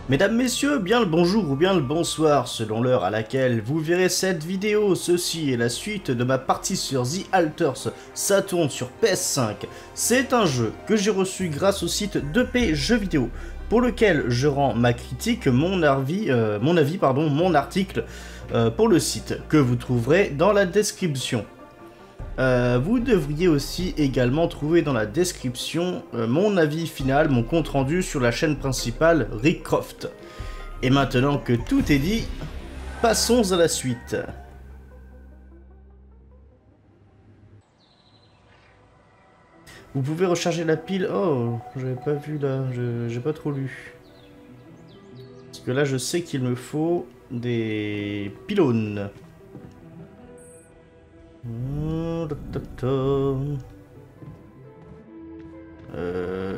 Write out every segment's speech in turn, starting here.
Mesdames, messieurs, bien le bonjour ou bien le bonsoir selon l'heure à laquelle vous verrez cette vidéo. Ceci est la suite de ma partie sur The Alters. Ça tourne sur PS5. C'est un jeu que j'ai reçu grâce au site 2P Jeux Vidéo, pour lequel je rends ma critique, mon avis, mon article pour le site, que vous trouverez dans la description. Vous devriez aussi également trouver dans la description mon avis final, mon compte rendu sur la chaîne principale Rick Croft. Et maintenant que tout est dit, passons à la suite. Vous pouvez recharger la pile. Oh, j'avais pas vu là, j'ai pas trop lu. Parce que là je sais qu'il me faut des pylônes.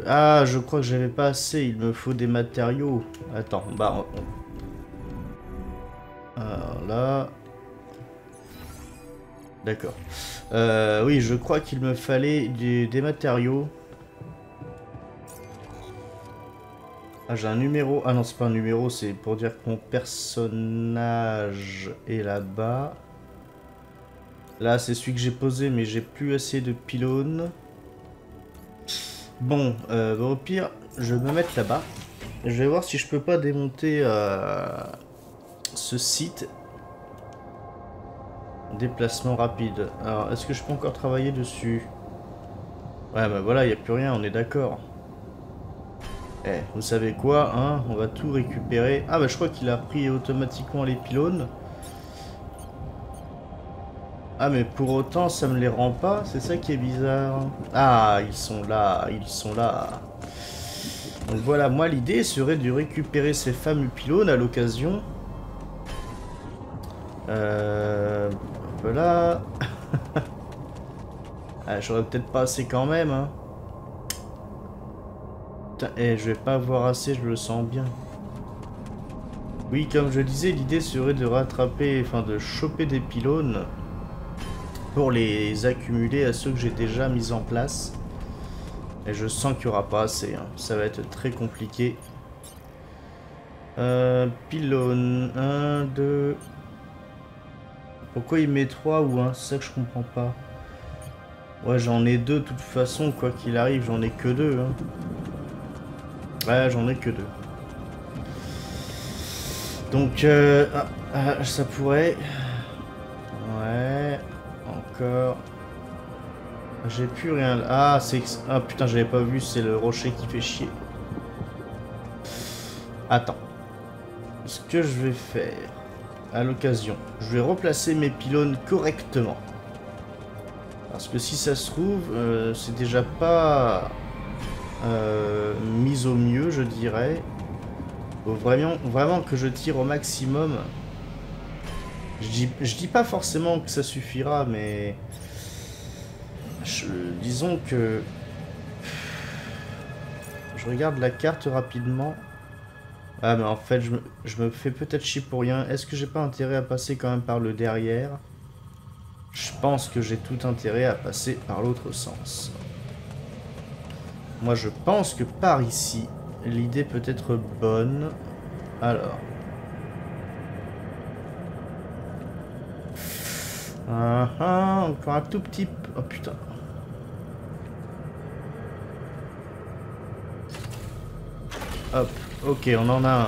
Ah, je crois que j'avais pas assez, il me faut des matériaux. Attends, bah... Alors là... D'accord. Oui, je crois qu'il me fallait des matériaux. Ah, j'ai un numéro. Ah non, c'est pas un numéro, c'est pour dire que mon personnage est là-bas. Là, c'est celui que j'ai posé, mais j'ai plus assez de pylônes. Bon, au pire, je vais me mettre là-bas. Je vais voir si je peux pas démonter ce site. Déplacement rapide. Alors, est-ce que je peux encore travailler dessus? Ouais, bah voilà, il n'y a plus rien, on est d'accord. Eh, vous savez quoi, hein? On va tout récupérer. Ah, bah je crois qu'il a pris automatiquement les pylônes. Ah, mais pour autant, ça me les rend pas, c'est ça qui est bizarre. Ah, ils sont là, ils sont là. Donc voilà, moi l'idée serait de récupérer ces fameux pylônes à l'occasion. Voilà. Ah, j'aurais peut-être pas assez quand même, hein. Putain, eh, je vais pas avoir assez, je le sens bien. Oui, comme je disais, l'idée serait de rattraper, enfin de choper des pylônes pour les accumuler à ceux que j'ai déjà mis en place. Et je sens qu'il n'y aura pas assez, hein. Ça va être très compliqué. Pylône, 1, 2... Pourquoi il met 3 ou 1? C'est ça que je comprends pas. Ouais, j'en ai 2 de toute façon, quoi qu'il arrive, j'en ai que 2. Hein. Ouais, j'en ai que 2. Donc, ça pourrait... Ouais, encore... J'ai plus rien. Ah, c'est... Ah putain, j'avais pas vu, c'est le rocher qui fait chier. Attends. Ce que je vais faire, à l'occasion, je vais replacer mes pylônes correctement. Parce que si ça se trouve, c'est déjà pas mis au mieux, je dirais. Faut vraiment que je tire au maximum. Je dis pas forcément que ça suffira, mais... disons que... Je regarde la carte rapidement. Ah, mais en fait, je me fais peut-être chier pour rien. Est-ce que j'ai pas intérêt à passer quand même par le derrière? Je pense que j'ai tout intérêt à passer par l'autre sens. Moi, je pense que par ici, l'idée peut être bonne. Alors. Encore un tout petit... Oh putain. Hop, ok, on en a un.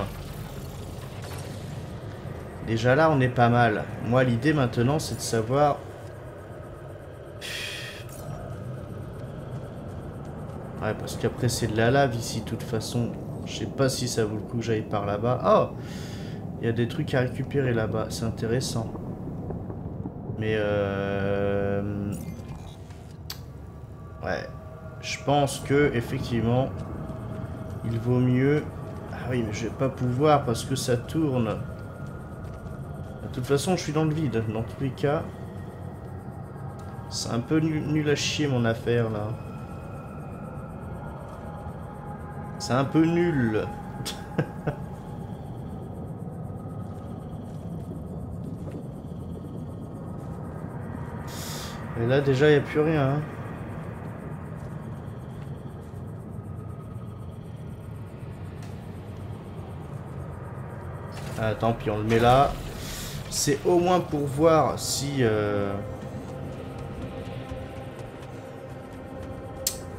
Déjà là, on est pas mal. Moi, l'idée maintenant, c'est de savoir... Ouais, parce qu'après, c'est de la lave ici, de toute façon. Je sais pas si ça vaut le coup que j'aille par là-bas. Oh! Il y a des trucs à récupérer là-bas, c'est intéressant. Mais ouais, je pense que effectivement, il vaut mieux... Ah oui, mais je vais pas pouvoir parce que ça tourne. De toute façon, je suis dans le vide, dans tous les cas. C'est un peu nul à chier mon affaire là. C'est un peu nul. Et là déjà il n'y a plus rien. Hein. Ah, tant pis, on le met là. C'est au moins pour voir si...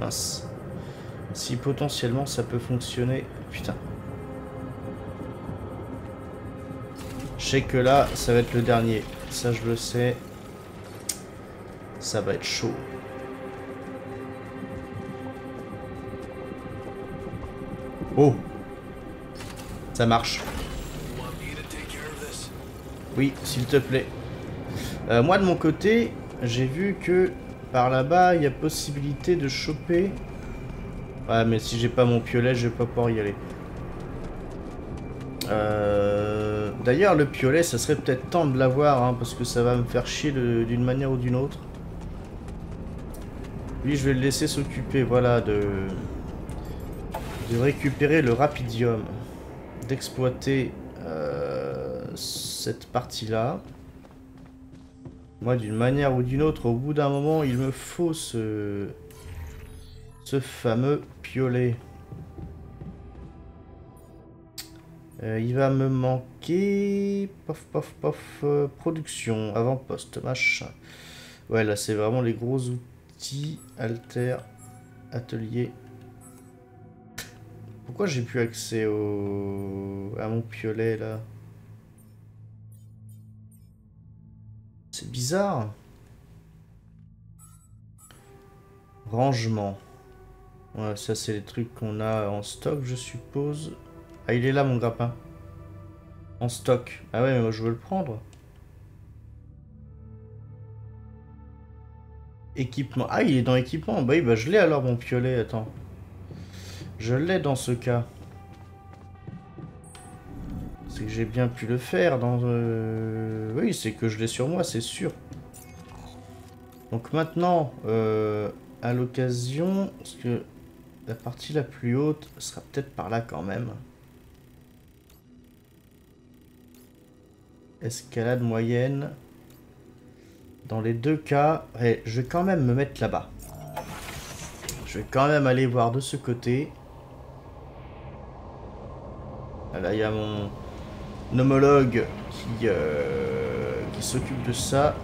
Mince. Si potentiellement ça peut fonctionner. Putain. Je sais que là, ça va être le dernier. Ça, je le sais. Ça va être chaud. Oh! Ça marche. Oui, s'il te plaît. Moi, de mon côté, j'ai vu que par là-bas, il y a possibilité de choper... Ouais, mais si j'ai pas mon piolet, je vais pas pouvoir y aller. D'ailleurs, le piolet, ça serait peut-être temps de l'avoir, hein, parce que ça va me faire chier d'une manière ou d'une autre. Lui, je vais le laisser s'occuper, voilà, de récupérer le rapidium, d'exploiter cette partie-là. Moi, d'une manière ou d'une autre, au bout d'un moment, il me faut ce fameux piolet. Il va me manquer... Pof, pof, pof. Production, avant-poste, machin. Ouais, là, c'est vraiment les gros outils. Alter, atelier. Pourquoi j'ai plus accès à mon piolet, là? C'est bizarre. Rangement. Ouais, ça, c'est les trucs qu'on a en stock, je suppose. Ah, il est là, mon grappin. En stock. Ah ouais, mais moi, je veux le prendre. Équipement. Ah, il est dans équipement. Bah oui, bah je l'ai alors, mon piolet. Attends. Je l'ai dans ce cas. C'est que j'ai bien pu le faire dans... Oui, c'est que je l'ai sur moi, c'est sûr. Donc maintenant, à l'occasion, parce que la partie la plus haute sera peut-être par là quand même. Escalade moyenne. Dans les deux cas, je vais quand même me mettre là-bas. Je vais quand même aller voir de ce côté. Là, il y a mon homologue qui s'occupe de ça.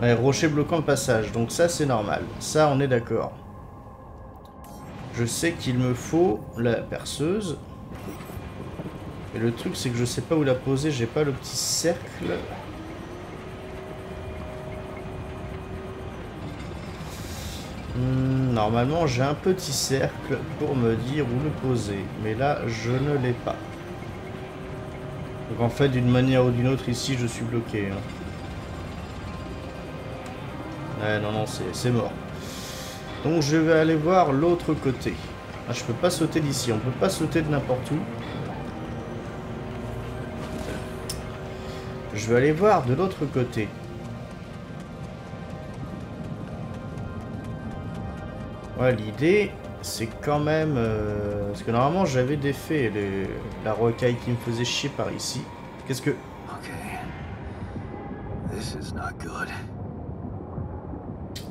Ouais, rocher bloquant le passage. Donc ça, c'est normal. Ça, on est d'accord. Je sais qu'il me faut la perceuse. Et le truc, c'est que je sais pas où la poser. J'ai pas le petit cercle. Normalement, j'ai un petit cercle pour me dire où le poser. Mais là, je ne l'ai pas. Donc en fait, d'une manière ou d'une autre, ici, je suis bloqué. Hein. Ouais, non, non, c'est mort. Donc je vais aller voir l'autre côté. Ah, je peux pas sauter d'ici. On peut pas sauter de n'importe où. Je vais aller voir de l'autre côté. Ouais, l'idée, c'est quand même... parce que normalement, j'avais défait la rocaille qui me faisait chier par ici. Qu'est-ce que...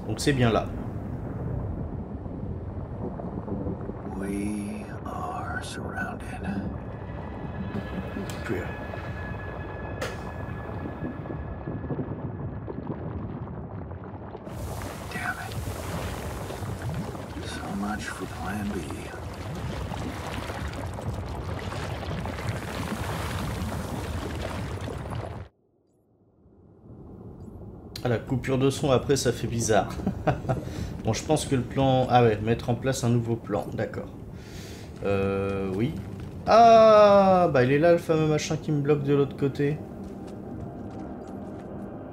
Donc c'est bien là. We are surrounded. Puis, Damn it. So much for plan B. Ah, la coupure de son après, ça fait bizarre. Bon, je pense que le plan... Ah ouais, mettre en place un nouveau plan, d'accord. Oui. Ah, bah il est là le fameux machin qui me bloque de l'autre côté.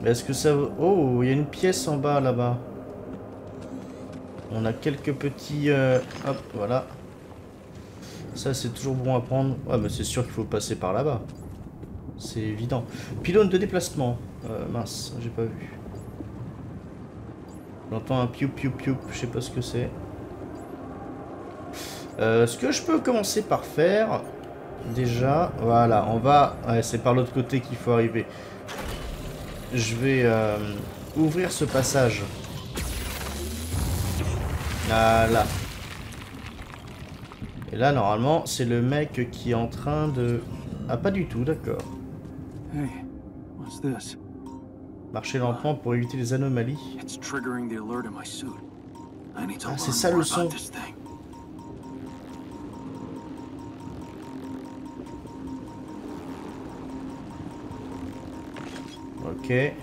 Mais est-ce que ça... Oh, il y a une pièce en bas, là-bas. On a quelques petits... Hop, voilà. Ça, c'est toujours bon à prendre. Ouais, mais c'est sûr qu'il faut passer par là-bas. C'est évident. Pylône de déplacement. Mince, j'ai pas vu. J'entends un piou piou piou, je sais pas ce que c'est. Ce que je peux commencer par faire, déjà, voilà, on va... Ouais, c'est par l'autre côté qu'il faut arriver. Je vais ouvrir ce passage. Voilà. Et là, normalement, c'est le mec qui est en train de Ah, pas du tout, d'accord. Hey, what's this? Marcher lentement pour éviter les anomalies. It's triggering the alert in my suit. I need to Ah, c'est learn ça more le son. about this thing. Ok.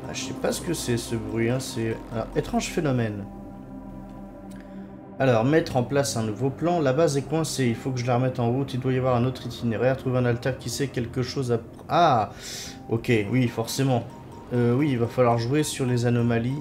Ah, je sais pas ce que c'est ce bruit, hein. C'est un étrange phénomène. Alors, mettre en place un nouveau plan. La base est coincée. Il faut que je la remette en route. Il doit y avoir un autre itinéraire. Trouver un alter qui sait quelque chose à... Ah! Ok, oui, forcément. Oui, il va falloir jouer sur les anomalies.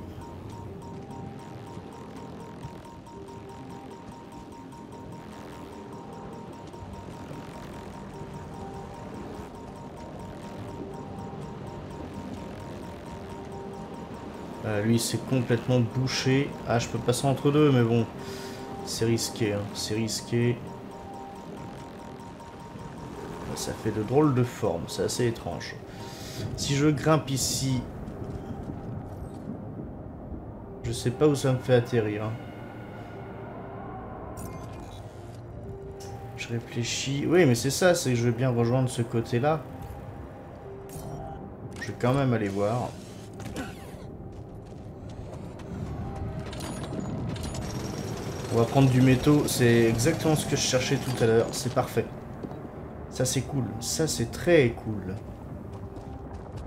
Lui, c'est complètement bouché. Ah, je peux passer entre deux, mais bon. C'est risqué, hein. C'est risqué. Ça fait de drôles de formes. C'est assez étrange. Si je grimpe ici... Je sais pas où ça me fait atterrir. Hein. Je réfléchis... Oui, mais c'est ça, c'est que je vais bien rejoindre ce côté-là. Je vais quand même aller voir. On va prendre du métaux, c'est exactement ce que je cherchais tout à l'heure, c'est parfait. Ça c'est cool, ça c'est très cool.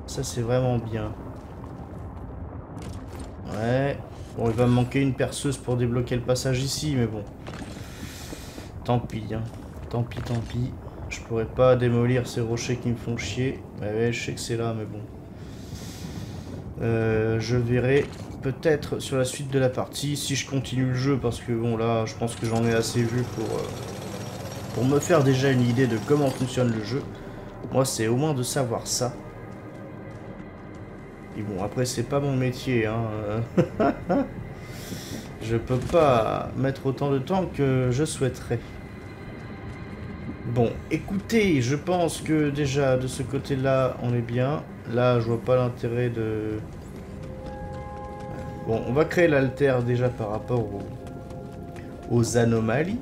Ça c'est vraiment bien. Ouais. Bon, il va me manquer une perceuse pour débloquer le passage ici, mais bon. Tant pis, hein. Tant pis, tant pis. Je pourrais pas démolir ces rochers qui me font chier. Ouais, je sais que c'est là, mais bon. Je verrai peut-être sur la suite de la partie, si je continue le jeu, parce que bon là, je pense que j'en ai assez vu pour me faire déjà une idée de comment fonctionne le jeu. Moi, c'est au moins de savoir ça. Et bon, après, c'est pas mon métier, hein. Je peux pas mettre autant de temps que je souhaiterais. Bon, écoutez, je pense que déjà, de ce côté-là, on est bien. Là, je vois pas l'intérêt de... Bon, on va créer l'alter déjà par rapport aux anomalies.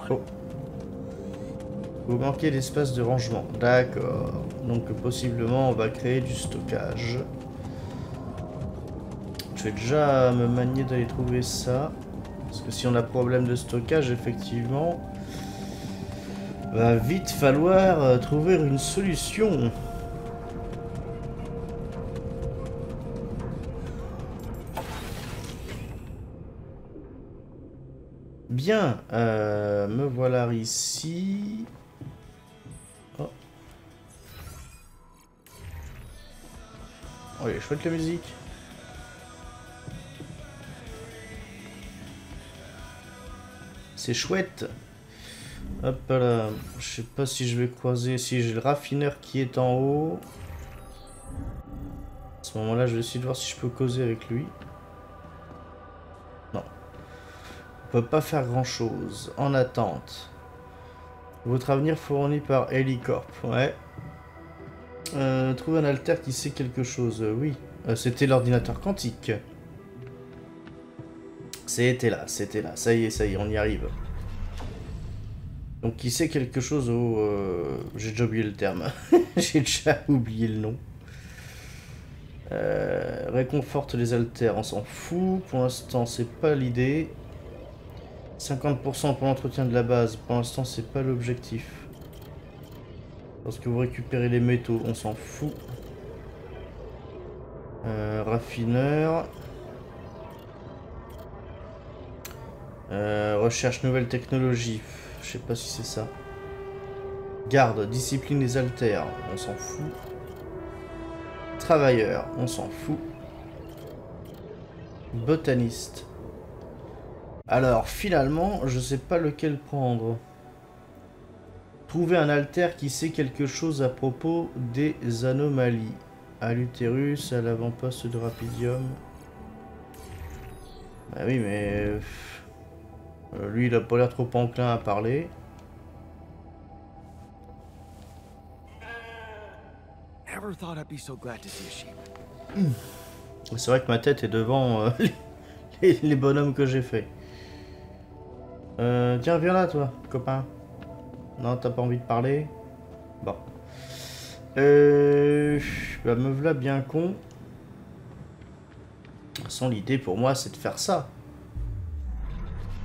Oh. Vous manquez d'espace de rangement. D'accord. Donc possiblement on va créer du stockage. Je vais déjà me manier d'aller trouver ça. Parce que si on a problème de stockage, effectivement, va vite falloir trouver une solution. Bien, me voilà ici. Oh. Oh, elle est chouette la musique. C'est chouette. Hop là. Je sais pas si je vais croiser. Si j'ai le raffineur qui est en haut. À ce moment-là, je vais essayer de voir si je peux causer avec lui. Non. On peut pas faire grand-chose. En attente. Votre avenir fourni par Helicorp. Ouais. Trouver un alter qui sait quelque chose. Oui. C'était l'ordinateur quantique. C'était là, c'était là. Ça y est, on y arrive. Donc, qui sait quelque chose au... J'ai déjà oublié le terme. J'ai déjà oublié le nom. Réconforte les alters, on s'en fout. Pour l'instant, c'est pas l'idée. 50% pour l'entretien de la base. Pour l'instant, c'est pas l'objectif. Lorsque vous récupérez les métaux, on s'en fout. Raffineur. Recherche nouvelle technologie. Je sais pas si c'est ça. Garde, discipline les alters. On s'en fout. Travailleur. On s'en fout. Botaniste. Alors, finalement, je sais pas lequel prendre. Trouver un alter qui sait quelque chose à propos des anomalies. À l'utérus, à l'avant-poste de Rapidium. Ah oui, mais... lui, il a pas l'air trop enclin à parler. C'est vrai que ma tête est devant les bonhommes que j'ai fait. Tiens, viens là, toi, copain. Non, t'as pas envie de parler? Bon. Bah, me voilà bien con. De toute façon, l'idée pour moi, c'est de faire ça.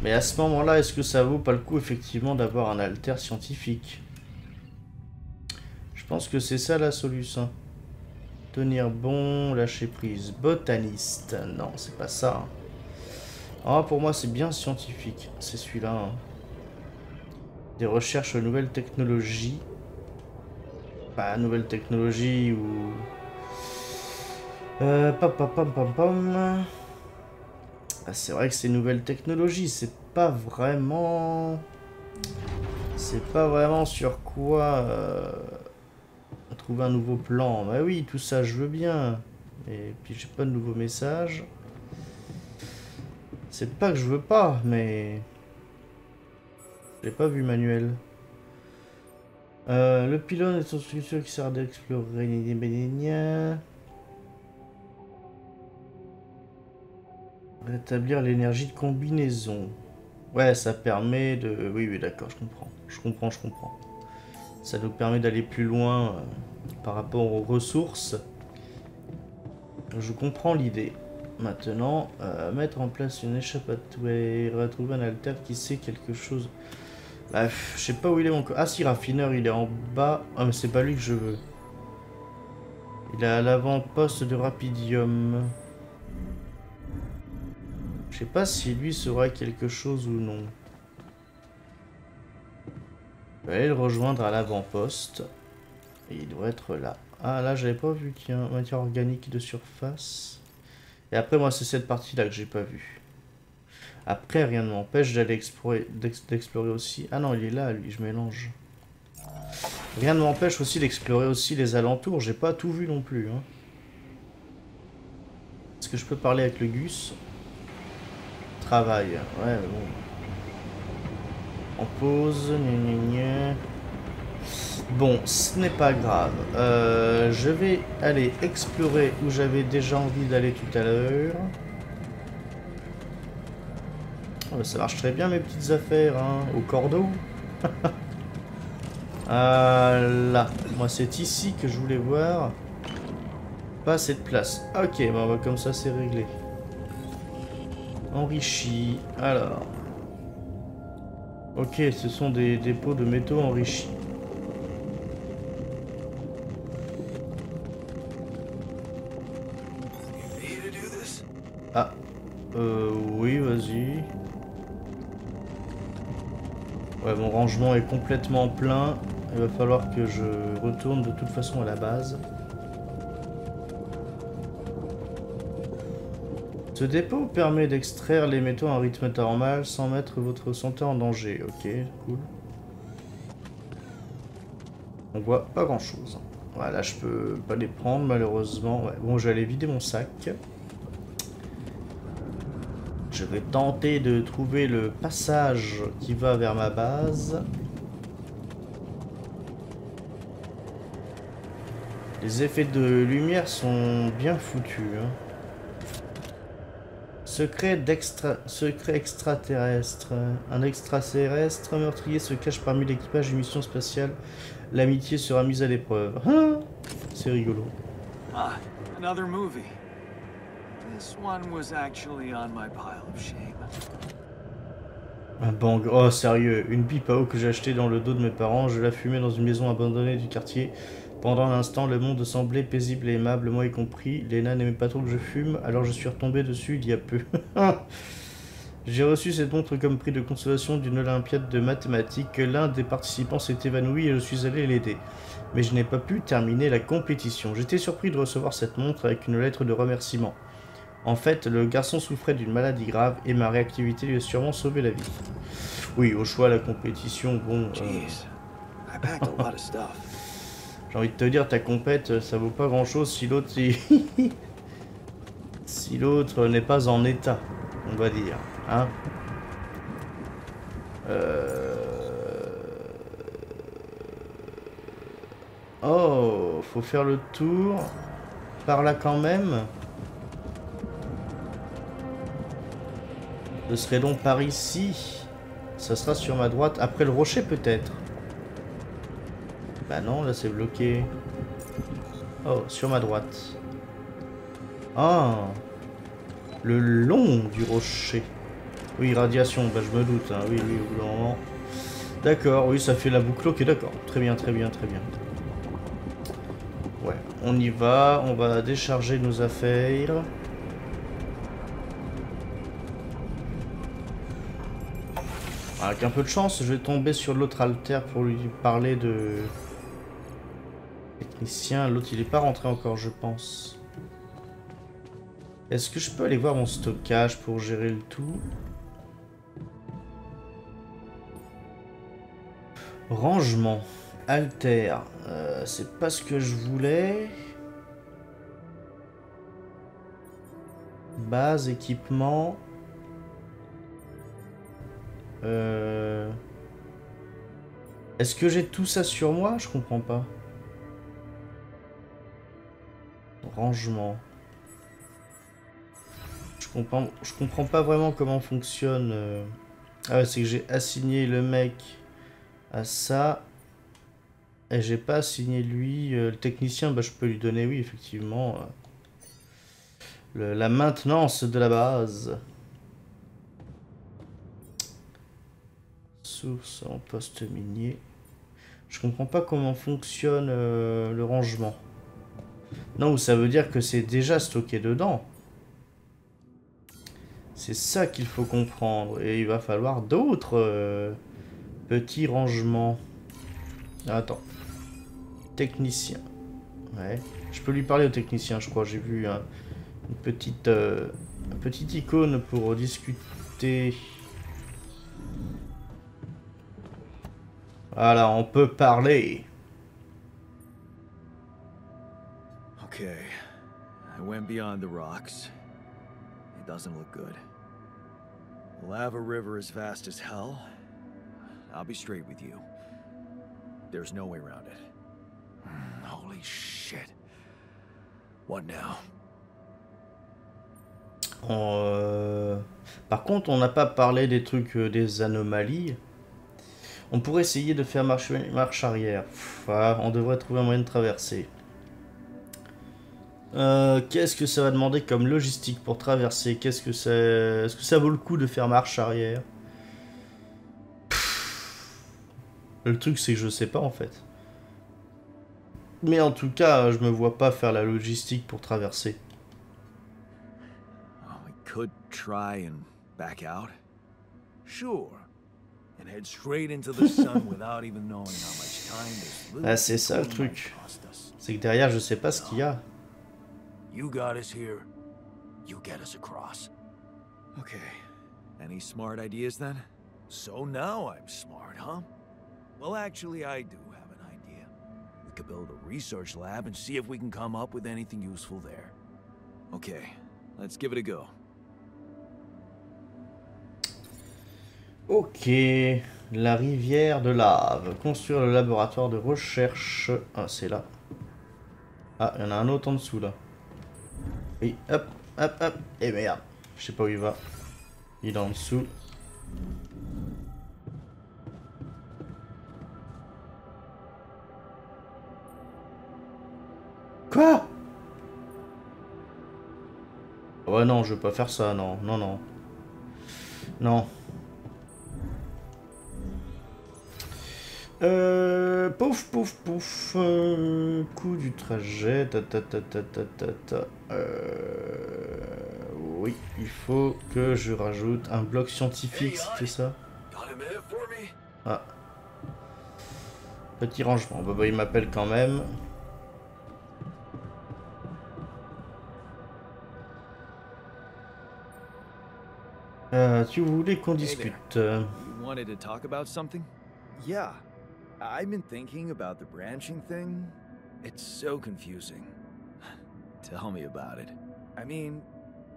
Mais à ce moment-là, est-ce que ça vaut pas le coup, effectivement, d'avoir un alter scientifique? Je pense que c'est ça la solution. Tenir bon, lâcher prise. Botaniste. Non, c'est pas ça. Ah, pour moi, c'est bien scientifique. C'est celui-là. Hein. Des recherches aux nouvelles technologies. Pas nouvelles technologies ou... Pam, pam, pam, pam, pam. Ah, c'est vrai que ces nouvelles technologies, c'est pas vraiment... C'est pas vraiment sur quoi trouver un nouveau plan. Bah oui, tout ça, je veux bien. Et puis j'ai pas de nouveaux messages. C'est pas que je veux pas, mais... J'ai pas vu manuel. Le pylône est une structure qui sert d'explorer les bénignats. Rétablir l'énergie de combinaison. Ouais, ça permet de... Oui, oui, d'accord, je comprends. Je comprends. Ça nous permet d'aller plus loin par rapport aux ressources. Je comprends l'idée. Maintenant, mettre en place une échappatoire, retrouver un alter qui sait quelque chose. Bref, je sais pas où il est mon... Ah si, raffineur, il est en bas. Ah mais c'est pas lui que je veux. Il est à l'avant-poste de Rapidium. Je sais pas si lui sera quelque chose ou non. Je vais aller le rejoindre à l'avant-poste. Et il doit être là. Ah là, j'avais pas vu qu'il y a une matière organique de surface. Et après, moi, c'est cette partie-là que j'ai pas vue. Après, rien ne m'empêche d'aller explorer, d'explorer aussi... Ah non, il est là, lui, je mélange. Rien ne m'empêche aussi d'explorer aussi les alentours. J'ai pas tout vu non plus. Hein. Est-ce que je peux parler avec le Gus? Travail. Ouais, bon. En pause. Gna gna gna. Bon, ce n'est pas grave. Je vais aller explorer où j'avais déjà envie d'aller tout à l'heure. Oh, ça marche très bien mes petites affaires, hein, au cordeau. Là, moi c'est ici que je voulais voir. Pas assez de place. Ok, bon, comme ça c'est réglé. Enrichi. Alors. Ok, ce sont des dépôts de métaux enrichis. Ah. Oui, vas-y. Ouais, mon rangement est complètement plein. Il va falloir que je retourne de toute façon à la base. Ce dépôt permet d'extraire les métaux à un rythme normal sans mettre votre santé en danger. Ok, cool. On voit pas grand chose. Voilà, je peux pas les prendre malheureusement. Ouais, bon, j'allais vider mon sac. Je vais tenter de trouver le passage qui va vers ma base. Les effets de lumière sont bien foutus. Hein. Secret extraterrestre. Un extraterrestre meurtrier se cache parmi l'équipage d'une mission spatiale. L'amitié sera mise à l'épreuve. Ah, c'est rigolo. Ah, another movie. This one was actually on my pile of shame. Un bang. Oh, sérieux. Une pipe à eau que j'ai achetée dans le dos de mes parents. Je la fumais dans une maison abandonnée du quartier. Pendant l'instant, le monde semblait paisible et aimable, moi y compris. Léna n'aimait pas trop que je fume, alors je suis retombé dessus il y a peu. J'ai reçu cette montre comme prix de consolation d'une olympiade de mathématiques. L'un des participants s'est évanoui et je suis allé l'aider. Mais je n'ai pas pu terminer la compétition. J'étais surpris de recevoir cette montre avec une lettre de remerciement. En fait, le garçon souffrait d'une maladie grave et ma réactivité lui a sûrement sauvé la vie. Oui, au choix, la compétition, bon... J'ai envie de te dire, ta compète, ça vaut pas grand chose si l'autre si l'autre n'est pas en état, on va dire. Hein Oh, faut faire le tour. Par là quand même. Ce serait donc par ici. Ça sera sur ma droite, après le rocher peut-être. Bah non, là c'est bloqué. Oh, sur ma droite. Ah, le long du rocher. Oui, radiation, bah je me doute, hein. Oui, oui, au bout d'un moment. D'accord, oui, ça fait la boucle. Ok, d'accord. Très bien, très bien, très bien. Ouais, on y va. On va décharger nos affaires. Avec un peu de chance, je vais tomber sur l'autre alter pour lui parler de... Technicien. L'autre, il est pas rentré encore, je pense. Est-ce que je peux aller voir mon stockage pour gérer le tout? Rangement. Alter. C'est pas ce que je voulais. Base, équipement. Est-ce que j'ai tout ça sur moi? Je comprends pas. Rangement. Je comprends pas vraiment comment fonctionne. Ah ouais, c'est que j'ai assigné le mec à ça. Et j'ai pas assigné lui. Le technicien, bah, je peux lui donner, oui, effectivement. La maintenance de la base. Source en poste minier. Je comprends pas comment fonctionne le rangement. Non, ça veut dire que c'est déjà stocké dedans. C'est ça qu'il faut comprendre. Et il va falloir d'autres petits rangements. Attends. Technicien. Ouais. Je peux lui parler au technicien, je crois. J'ai vu une petite icône pour discuter. Voilà, on peut parler. Okay, I went beyond the rocks. It doesn't look good. The lava river is vast as hell. I'll be straight with you. There's no way around it. Holy shit. What now? Par contre, on n'a pas parlé des trucs, des anomalies. On pourrait essayer de faire marche arrière. On devrait trouver un moyen de traverser. Qu'est-ce que ça va demander comme logistique pour traverser? Qu'est-ce que ça... Est-ce que ça vaut le coup de faire marche arrière? Le truc, c'est que je sais pas en fait. Mais en tout cas, je me vois pas faire la logistique pour traverser. We could try and back out. Sure. And head straight into the sun without even knowing how much time this Ah, c'est ça le truc. C'est que derrière, je sais pas ce qu'il y a. You got us here. You get us across. Okay. Any smart ideas then? So now I'm smart, huh? Well, actually, I do have an idea. We could build a research lab and see if we can come up with anything useful there. Okay, let's give it a go. Ok, la rivière de lave. Construire le laboratoire de recherche. Ah, c'est là. Ah, il y en a un autre en dessous là. Oui, hop, hop, hop. Et merde, je sais pas où il va. Il est en dessous. Quoi? Ouais, non, je veux pas faire ça, non, non, non. Non. Pouf, pouf, pouf. Coût du trajet. Oui, il faut que je rajoute un bloc scientifique, c'était ça? Ah. Petit rangement. Bah, il m'appelle quand même. Tu voulais qu'on discute. You wanted to talk about something? Yeah. I've been thinking about the branching thing. It's so confusing. Tell me about it. I mean,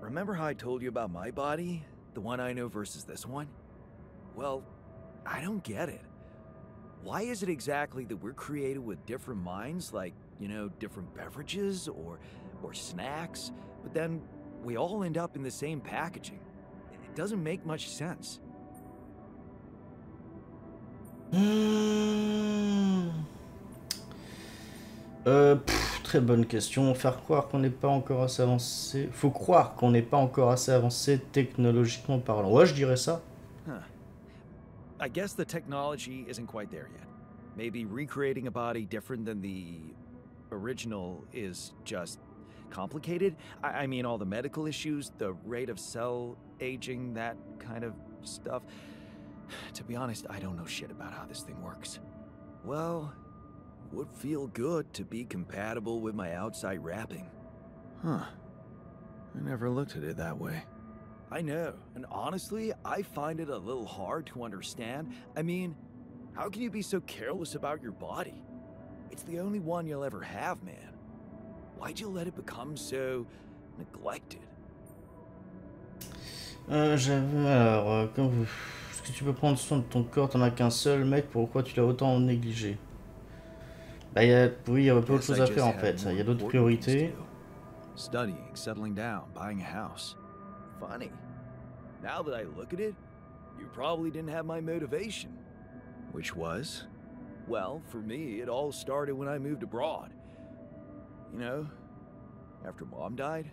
remember how I told you about my body? The one I know versus this one? Well, I don't get it. Why is it exactly that we're created with different minds, like, you know, different beverages or snacks, but then we all end up in the same packaging? It doesn't make much sense. Très bonne question. Faire croire qu'on n'est pas encore assez avancé. Faut croire qu'on n'est pas encore assez avancé technologiquement parlant. Ouais, je dirais ça. Huh. I guess the technology isn't quite there yet. Maybe recreating a body different than the original is just complicated. I mean, all the medical issues, the rate of cell aging, that kind of stuff. To be honest, I don't know shit about how this thing works. Well, would feel good to be compatible with my outside wrapping. Huh. I never looked at it that way. I know, and honestly, I find it a little hard to understand. I mean, how can you be so careless about your body? It's the only one you'll ever have, man. Why'd you let it become so neglected? Alors, est-ce que tu peux prendre soin de ton corps? T'en as qu'un seul, mec, pourquoi tu l'as autant négligé? Bah, oui, il y a pas autre chose à faire en fait. Il y a d'autres priorités. Studying, settling down, buying a house. Funny. Now that I look at it, you probably didn't have my motivation. Which was? Well, for me, it all started when I moved abroad. You know, after Mom died,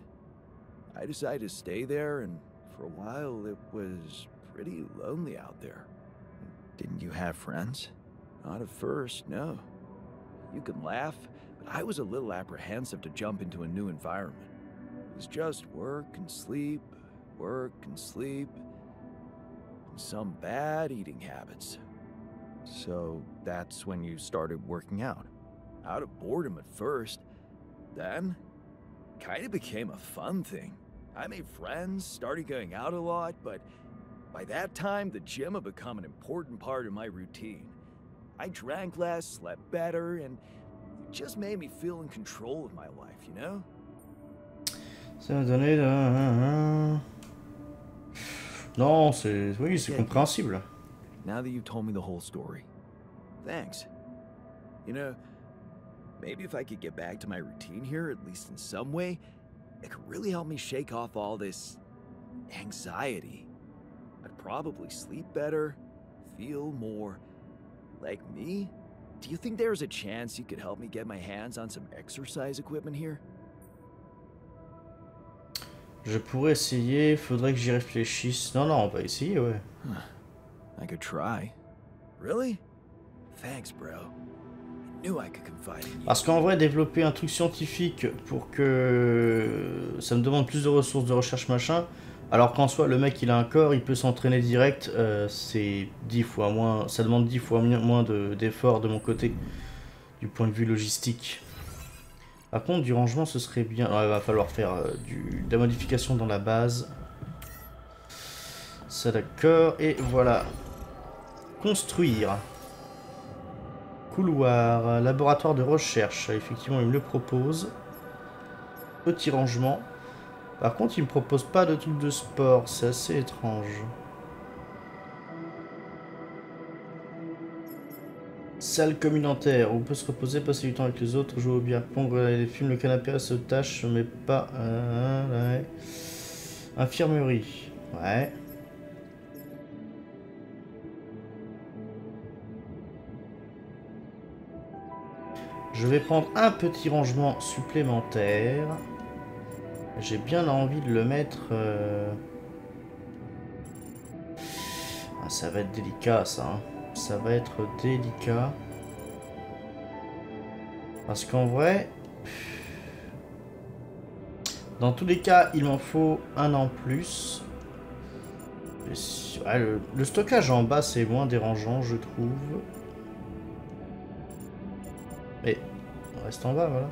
I decided to stay there, and for a while it was pretty lonely out there. Didn't you have friends? Not at first, no. You can laugh, but I was a little apprehensive to jump into a new environment. It was just work and sleep, and some bad eating habits. So that's when you started working out. Out of boredom at first, then kind of became a fun thing. I made friends, started going out a lot, but by that time the gym had become an important part of my routine. I drank less, slept better, and it just made me feel in control of my life, you know? Ça m'a donné de... Non, c'est... Oui, c'est compréhensible. Now that you've told me the whole story, thanks. You know, maybe if I could get back to my routine here, at least in some way, it could really help me shake off all this anxiety. I'd probably sleep better, feel more like me. Do you think there's a chance you could help me get my hands on some exercise equipment here? Je pourrais essayer, faudrait que j'y réfléchisse. Non, on va essayer, ouais. I could try. Really? Thanks, bro. I knew I could confide in you. Parce qu'en vrai, développer un truc scientifique pour que ça me demande plus de ressources de recherche machin, alors qu'en soi, le mec il a un corps, il peut s'entraîner direct, c'est 10 fois moins, ça demande 10 fois moins d'efforts de mon côté, du point de vue logistique. Par contre, du rangement, ce serait bien. Alors, il va falloir faire de la modification dans la base. Ça, d'accord. Et voilà. Construire. Couloir. Laboratoire de recherche. Effectivement, il me le propose. Petit rangement. Par contre, il me propose pas de truc de sport. C'est assez étrange. Salle communautaire, où on peut se reposer, passer du temps avec les autres, jouer au bière-pong, regarder les films, le canapé reste tâche, mais pas... ouais. Infirmerie, ouais. Je vais prendre un petit rangement supplémentaire. J'ai bien envie de le mettre... Ah, ça va être délicat, ça, hein. Ça va être délicat. Parce qu'en vrai... Dans tous les cas, il m'en faut un en plus. Ouais, le stockage en bas, c'est moins dérangeant, je trouve. Mais, on reste en bas, voilà.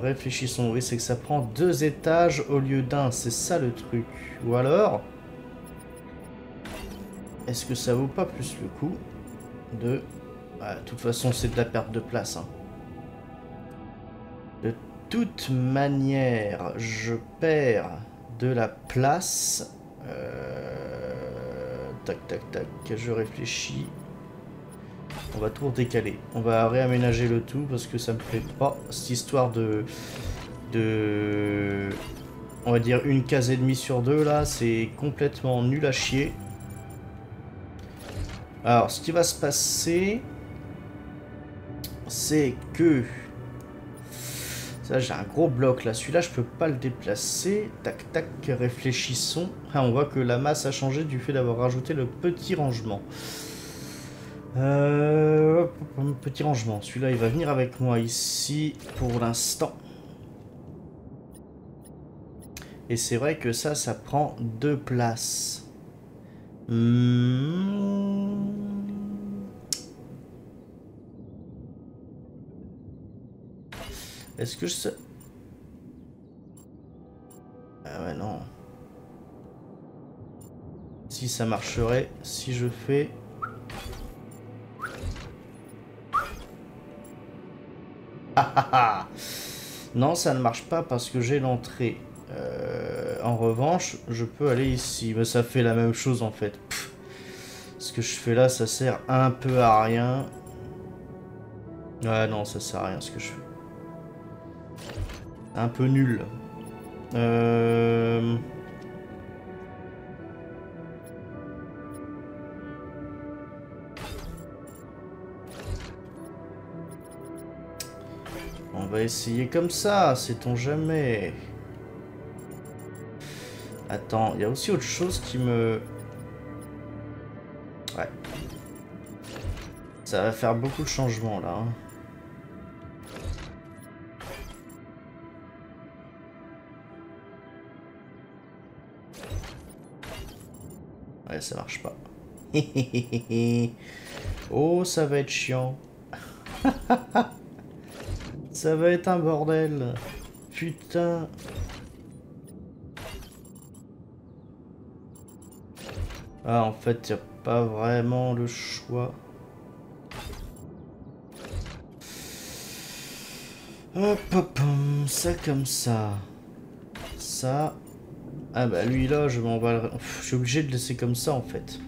Réfléchissons. Oui, c'est que ça prend 2 étages au lieu d'un. C'est ça le truc. Ou alors, est-ce que ça vaut pas plus le coup de... De toute façon, c'est de la perte de place. Hein. De toute manière, je perds de la place. Tac, tac, tac. Je réfléchis. On va tout décaler. On va réaménager le tout parce que ça me plaît pas cette histoire de on va dire une case et demie sur deux là, c'est complètement nul à chier. Alors ce qui va se passer, c'est que ça, j'ai un gros bloc là, celui-là je peux pas le déplacer. Tac tac, réfléchissons. Ah, on voit que la masse a changé du fait d'avoir rajouté le petit rangement. Petit rangement, celui-là il va venir avec moi ici pour l'instant. Et c'est vrai que ça prend 2 places. Est-ce que je sais... Ah ouais, non. Si ça marcherait, si je fais... Non, ça ne marche pas parce que j'ai l'entrée. En revanche, je peux aller ici. Mais ça fait la même chose en fait. Pff. Ce que je fais là, ça sert un peu à rien. Ouais, non, ça sert à rien ce que je fais. Un peu nul. On va essayer comme ça, sait-on jamais. Attends, il y a aussi autre chose qui me... Ouais. Ça va faire beaucoup de changements là. Hein. Ouais, ça marche pas. Oh, ça va être chiant. Ça va être un bordel. Putain. Ah, en fait, y a pas vraiment le choix. Hop, hop, ça comme ça. Ça. Ah bah lui là, je m'en vais... Je suis obligé de laisser comme ça en fait.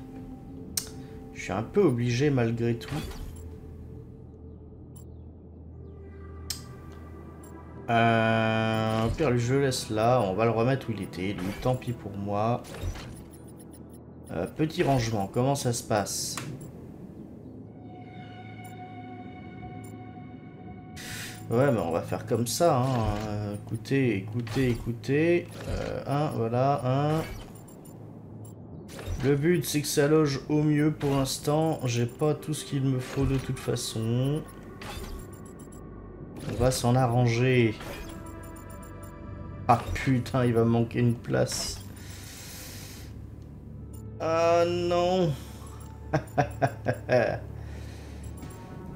Je suis un peu obligé malgré tout. Au pire, lui, je le laisse là. On va le remettre où il était. Lui, tant pis pour moi. Petit rangement, comment ça se passe? Ouais, mais on va faire comme ça. Hein. Écoutez, écoutez, écoutez. Voilà, un. Le but, c'est que ça loge au mieux pour l'instant. J'ai pas tout ce qu'il me faut de toute façon. On va s'en arranger. Ah putain, il va me manquer une place. Ah non.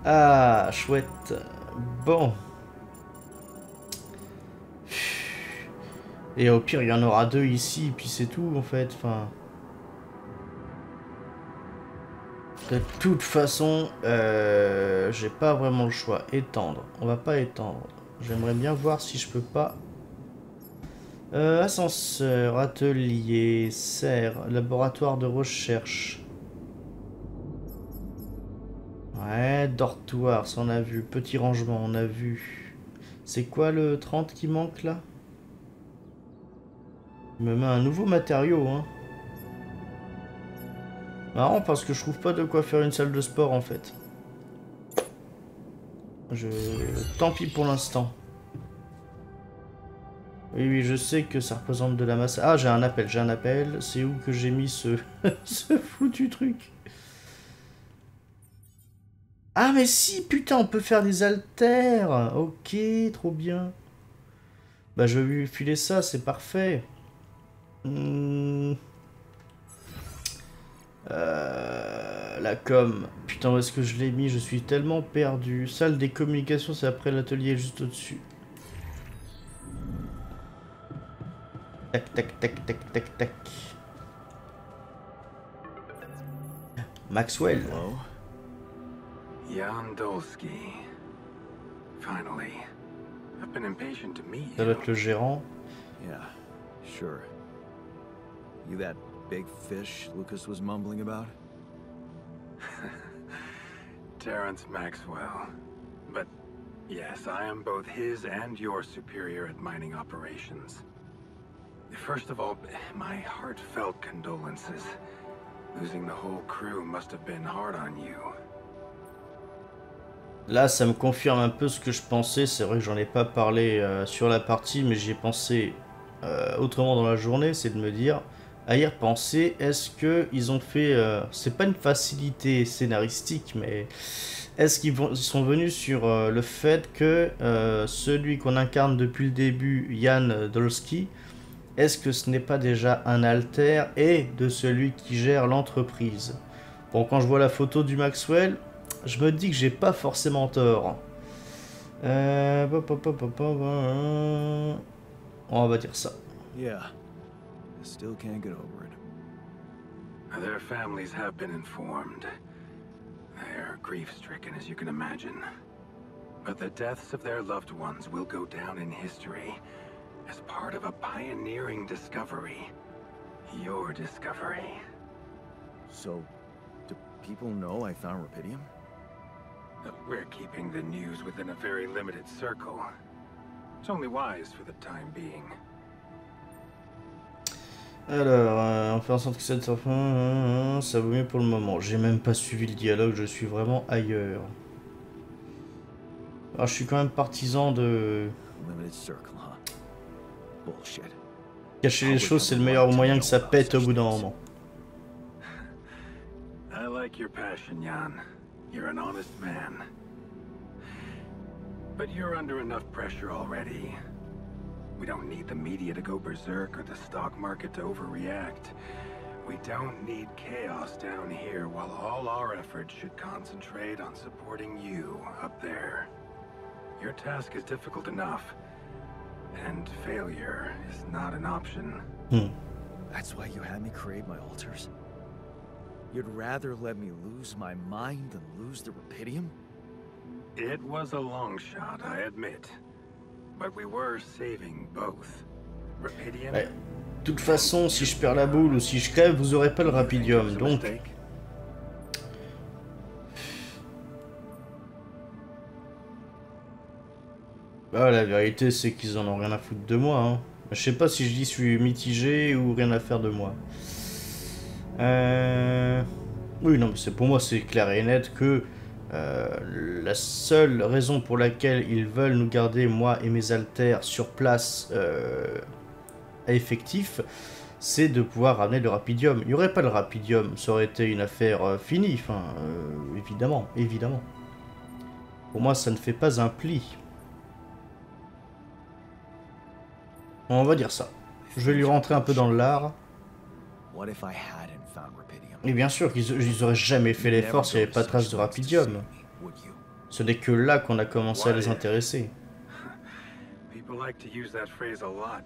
Ah, chouette. Bon. Et au pire, il y en aura 2 ici, puis c'est tout en fait. Enfin. De toute façon, j'ai pas vraiment le choix. Étendre. On va pas étendre. J'aimerais bien voir si je peux pas... ascenseur, atelier, serre, laboratoire de recherche. Ouais, dortoir, ça on a vu. Petit rangement, on a vu. C'est quoi le 30 qui manque là? Il me met un nouveau matériau, hein. Marrant parce que je trouve pas de quoi faire une salle de sport en fait. Tant pis pour l'instant. Oui, oui, je sais que ça représente de la masse. Ah, j'ai un appel, j'ai un appel. C'est où que j'ai mis ce... ce foutu truc? Ah, mais si, putain, on peut faire des haltères. Ok, trop bien. Bah, je vais lui filer ça, c'est parfait. La com. Putain, où est-ce que je l'ai mis? Je suis tellement perdu. Salle des communications, c'est après l'atelier, juste au-dessus. Tac, tac, tac, tac, tac, tac. Maxwell. Hello? Jan Dolsky. Finally. I've been impatient to meet Ça you. doit être le gérant. Yeah, sure. You that big fish Lucas was mumbling about? Terrence Maxwell. But yes, I am both his and your superior at mining operations. First of all, my heartfelt condolences. Losing the whole crew must have been hard on you. Là, ça me confirme un peu ce que je pensais. C'est vrai que j'en ai pas parlé sur la partie, mais j'y ai pensé autrement dans la journée. C'est de me dire, à y repenser, est-ce qu'ils ont fait... c'est pas une facilité scénaristique, mais est-ce qu'ils sont venus sur le fait que celui qu'on incarne depuis le début, Jan Dolski, est-ce que ce n'est pas déjà un alter et de celui qui gère l'entreprise? Bon, quand je vois la photo du Maxwell, je me dis que j'ai pas forcément tort. On va dire ça. Yeah, I still can't get over it. Their families have been informed. They're grief-stricken, as you can imagine. But the deaths of their loved ones will go down in history as part of a pioneering discovery. Your discovery. So, do people know I found Rapidium? We're keeping the news within a very limited circle. It's only wise for the time being. Alors, on fait en sorte que cette fin, ça vaut mieux pour le moment. J'ai même pas suivi le dialogue, je suis vraiment ailleurs. Alors, je suis quand même partisan de... Limited circle, huh? Bullshit. Cacher les choses, c'est le meilleur moyen que ça pète au bout d'un moment. I like your passion, Jan. You're an honest man. But you're under enough pressure already. We don't need the media to go berserk or the stock market to overreact. We don't need chaos down here while all our efforts should concentrate on supporting you up there. Your task is difficult enough, and failure is not an option. That's why you had me create my altars? You'd rather let me lose my mind than lose the Rapidium? It was a long shot, I admit. But we were saving both. Rapidium. Ouais. De toute façon, si je perds la boule ou si je crève, vous aurez pas le Rapidium, donc... Bah, la vérité, c'est qu'ils en ont rien à foutre de moi, hein. Je sais pas si je dis je suis mitigé ou rien à faire de moi. Oui, non, mais c'est pour moi, c'est clair et net que la seule raison pour laquelle ils veulent nous garder, moi et mes alters, sur place à effectif, c'est de pouvoir ramener le Rapidium. Il n'y aurait pas le Rapidium, ça aurait été une affaire finie, enfin, évidemment, évidemment. Pour moi, ça ne fait pas un pli. On va dire ça. Je vais lui rentrer un peu dans l'art. Et bien sûr qu'ils auraient jamais fait l'effort s'il n'y avait pas de trace de Rapidium. Ce n'est que là qu'on a commencé à les intéresser.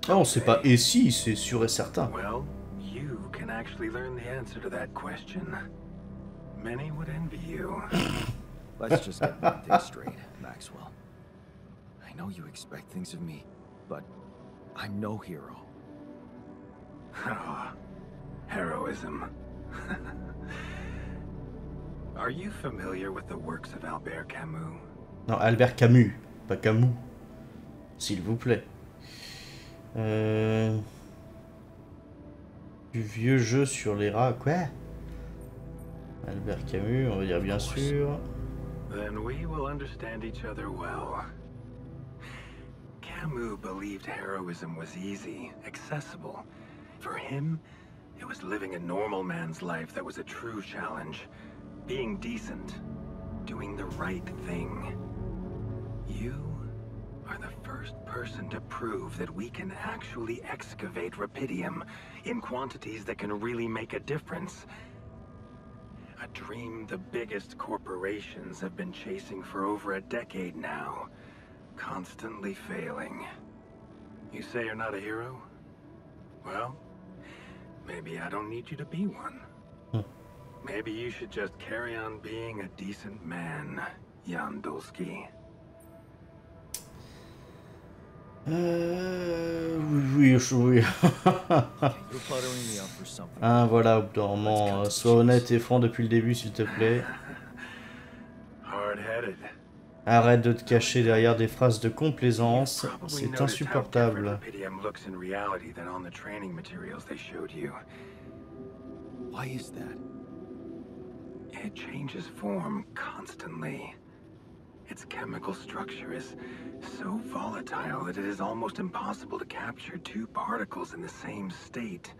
Ah, on sait pas et si, c'est sûr et certain. Let's just get one thing straight, Maxwell. I know you expect things of me, but I'm no hero. Heroism. Are you familiar with the works of Albert Camus? Non, Albert Camus, pas Camus. S'il vous plaît. Du vieux jeu sur les rats, quoi? Albert Camus, on va dire bien sûr. Then we will understand each other well. Camus believed heroism was easy, accessible. For him, it was living a normal man's life that was a true challenge. Being decent. Doing the right thing. You are the first person to prove that we can actually excavate Rapidium in quantities that can really make a difference. A dream the biggest corporations have been chasing for over a decade now. Constantly failing. You say you're not a hero? Well, maybe I don't need you to be one. Maybe you should just carry on being a decent man, Jan Dolski. Oui. Ah, voilà, au bout d'un moment, sois honnête et franc depuis le début, s'il te plaît. Hard-headed. Arrête de te cacher derrière des phrases de complaisance, c'est insupportable. Why is that? It changes form constantly. Its chemical structure is so volatile that it is almost impossible to capture two particles in the same state.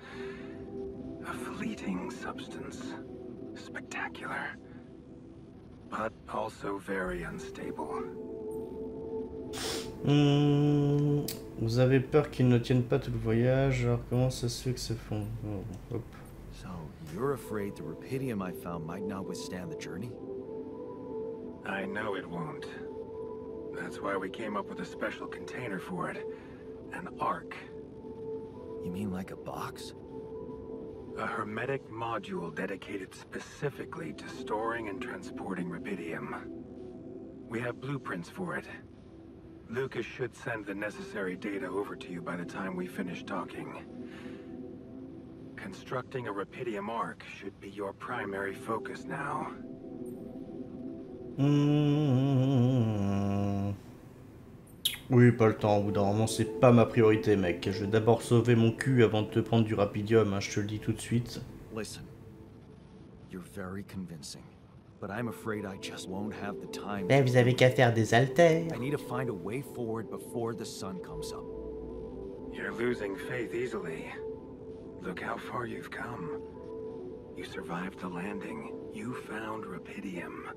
A fleeting substance. Spectacular. But also very unstable. Vous avez peur qu'ils ne tiennent pas tout le voyage, alors comment ça se fait que ça fond? Oh, hop. So, you're afraid the rubidium I found might not withstand the journey? I know it won't. That's why we came up with a special container for it. An Ark. You mean like a box? A hermetic module dedicated specifically to storing and transporting rubidium. We have blueprints for it. Lucas should send the necessary data over to you by the time we finish talking. Constructing a rubidium Ark should be your primary focus now. Oui, pas le temps. Au bout d'un moment, c'est pas ma priorité, mec. Je vais d'abord sauver mon cul avant de te prendre du rapidium, hein, je te le dis tout de suite. Listen, you're very convincing, but I'm afraid I just won't have the time. Ben, vous avez qu'à faire des haltères. I need to find a way forward before the sun comes up. You're losing faith easily. Look how far you've come. You survived the landing. You found rubidium.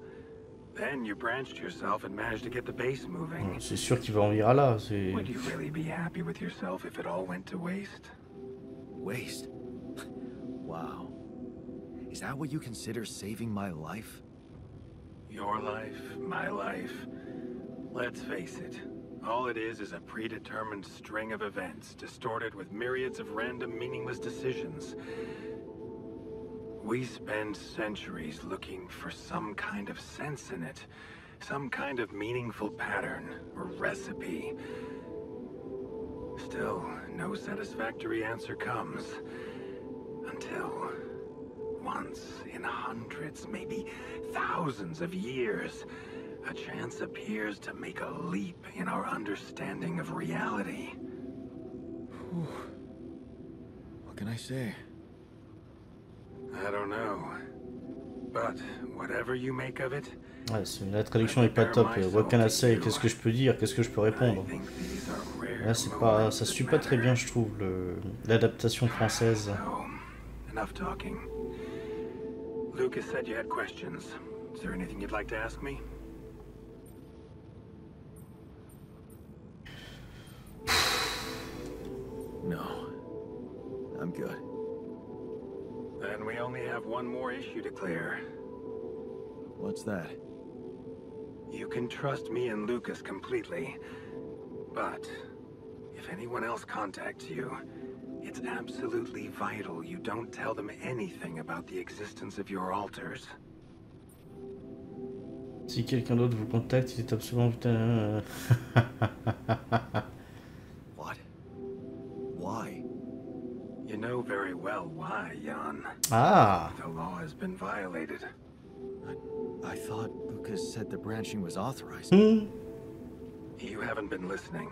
Then you branched yourself and managed to get the base moving. C'est sûr qu'il va en venir à là. Would you really be happy with yourself if it all went to waste? Waste? Wow. Is that what you consider saving my life? Your life, my life. Let's face it. All it is a predetermined string of events, distorted with myriads of random, meaningless decisions. We spend centuries looking for some kind of sense in it, some kind of meaningful pattern or recipe. Still, no satisfactory answer comes. Until, once in hundreds, maybe thousands of years, a chance appears to make a leap in our understanding of reality. What can I say? I don't know. But whatever you make of it, ouais, la traduction est pas top. What can I say? Qu'est-ce que je peux dire? Qu'est-ce que je peux répondre? Là, c'est pas, ça suit pas très bien, je trouve, l'adaptation française. Enough talking. Lucas said you had questions. Is there anything you'd like to ask me? No. I'm good. Then we only have one more issue to clear. What's that? You can trust me and Lucas completely. But if anyone else contacts you, it's absolutely vital you don't tell them anything about the existence of your altars. Si quelqu'un d'autre vous contacte, il est absolument putain. What? Why? You know very well why, Jan. Ah! The law has been violated. I thought Lucas said the branching was authorized. You haven't been listening.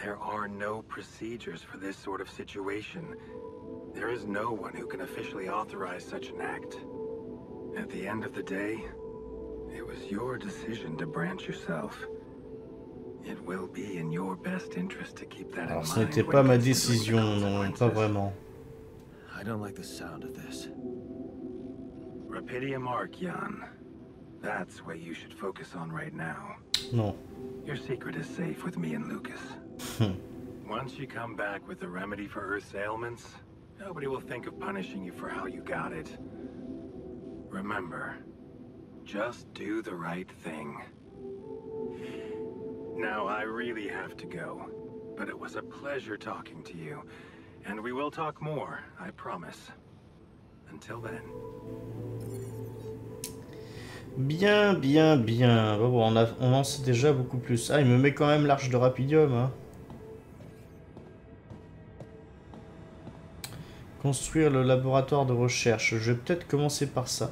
There are no procedures for this sort of situation. There is no one who can officially authorize such an act. At the end of the day, it was your decision to branch yourself. It will be in your best interest to keep that in mind. Alors, ce n'était pas ma décision, non, pas vraiment. I don't like the sound of this. Rubidium Ark, Jan. That's what you should focus on right now. Non. Your secret is safe with me and Lucas. Once you come back with the remedy for Earth's ailments, nobody will think of punishing you for how you got it. Remember, just do the right thing. Now, I really have to go, but it was a pleasure talking to you, and we will talk more, I promise. Until then. Bien, bien, bien. Bon, on en sait déjà beaucoup plus. Ah, il me met quand même l'arche de rapidium, hein. Construire le laboratoire de recherche. Je vais peut-être commencer par ça.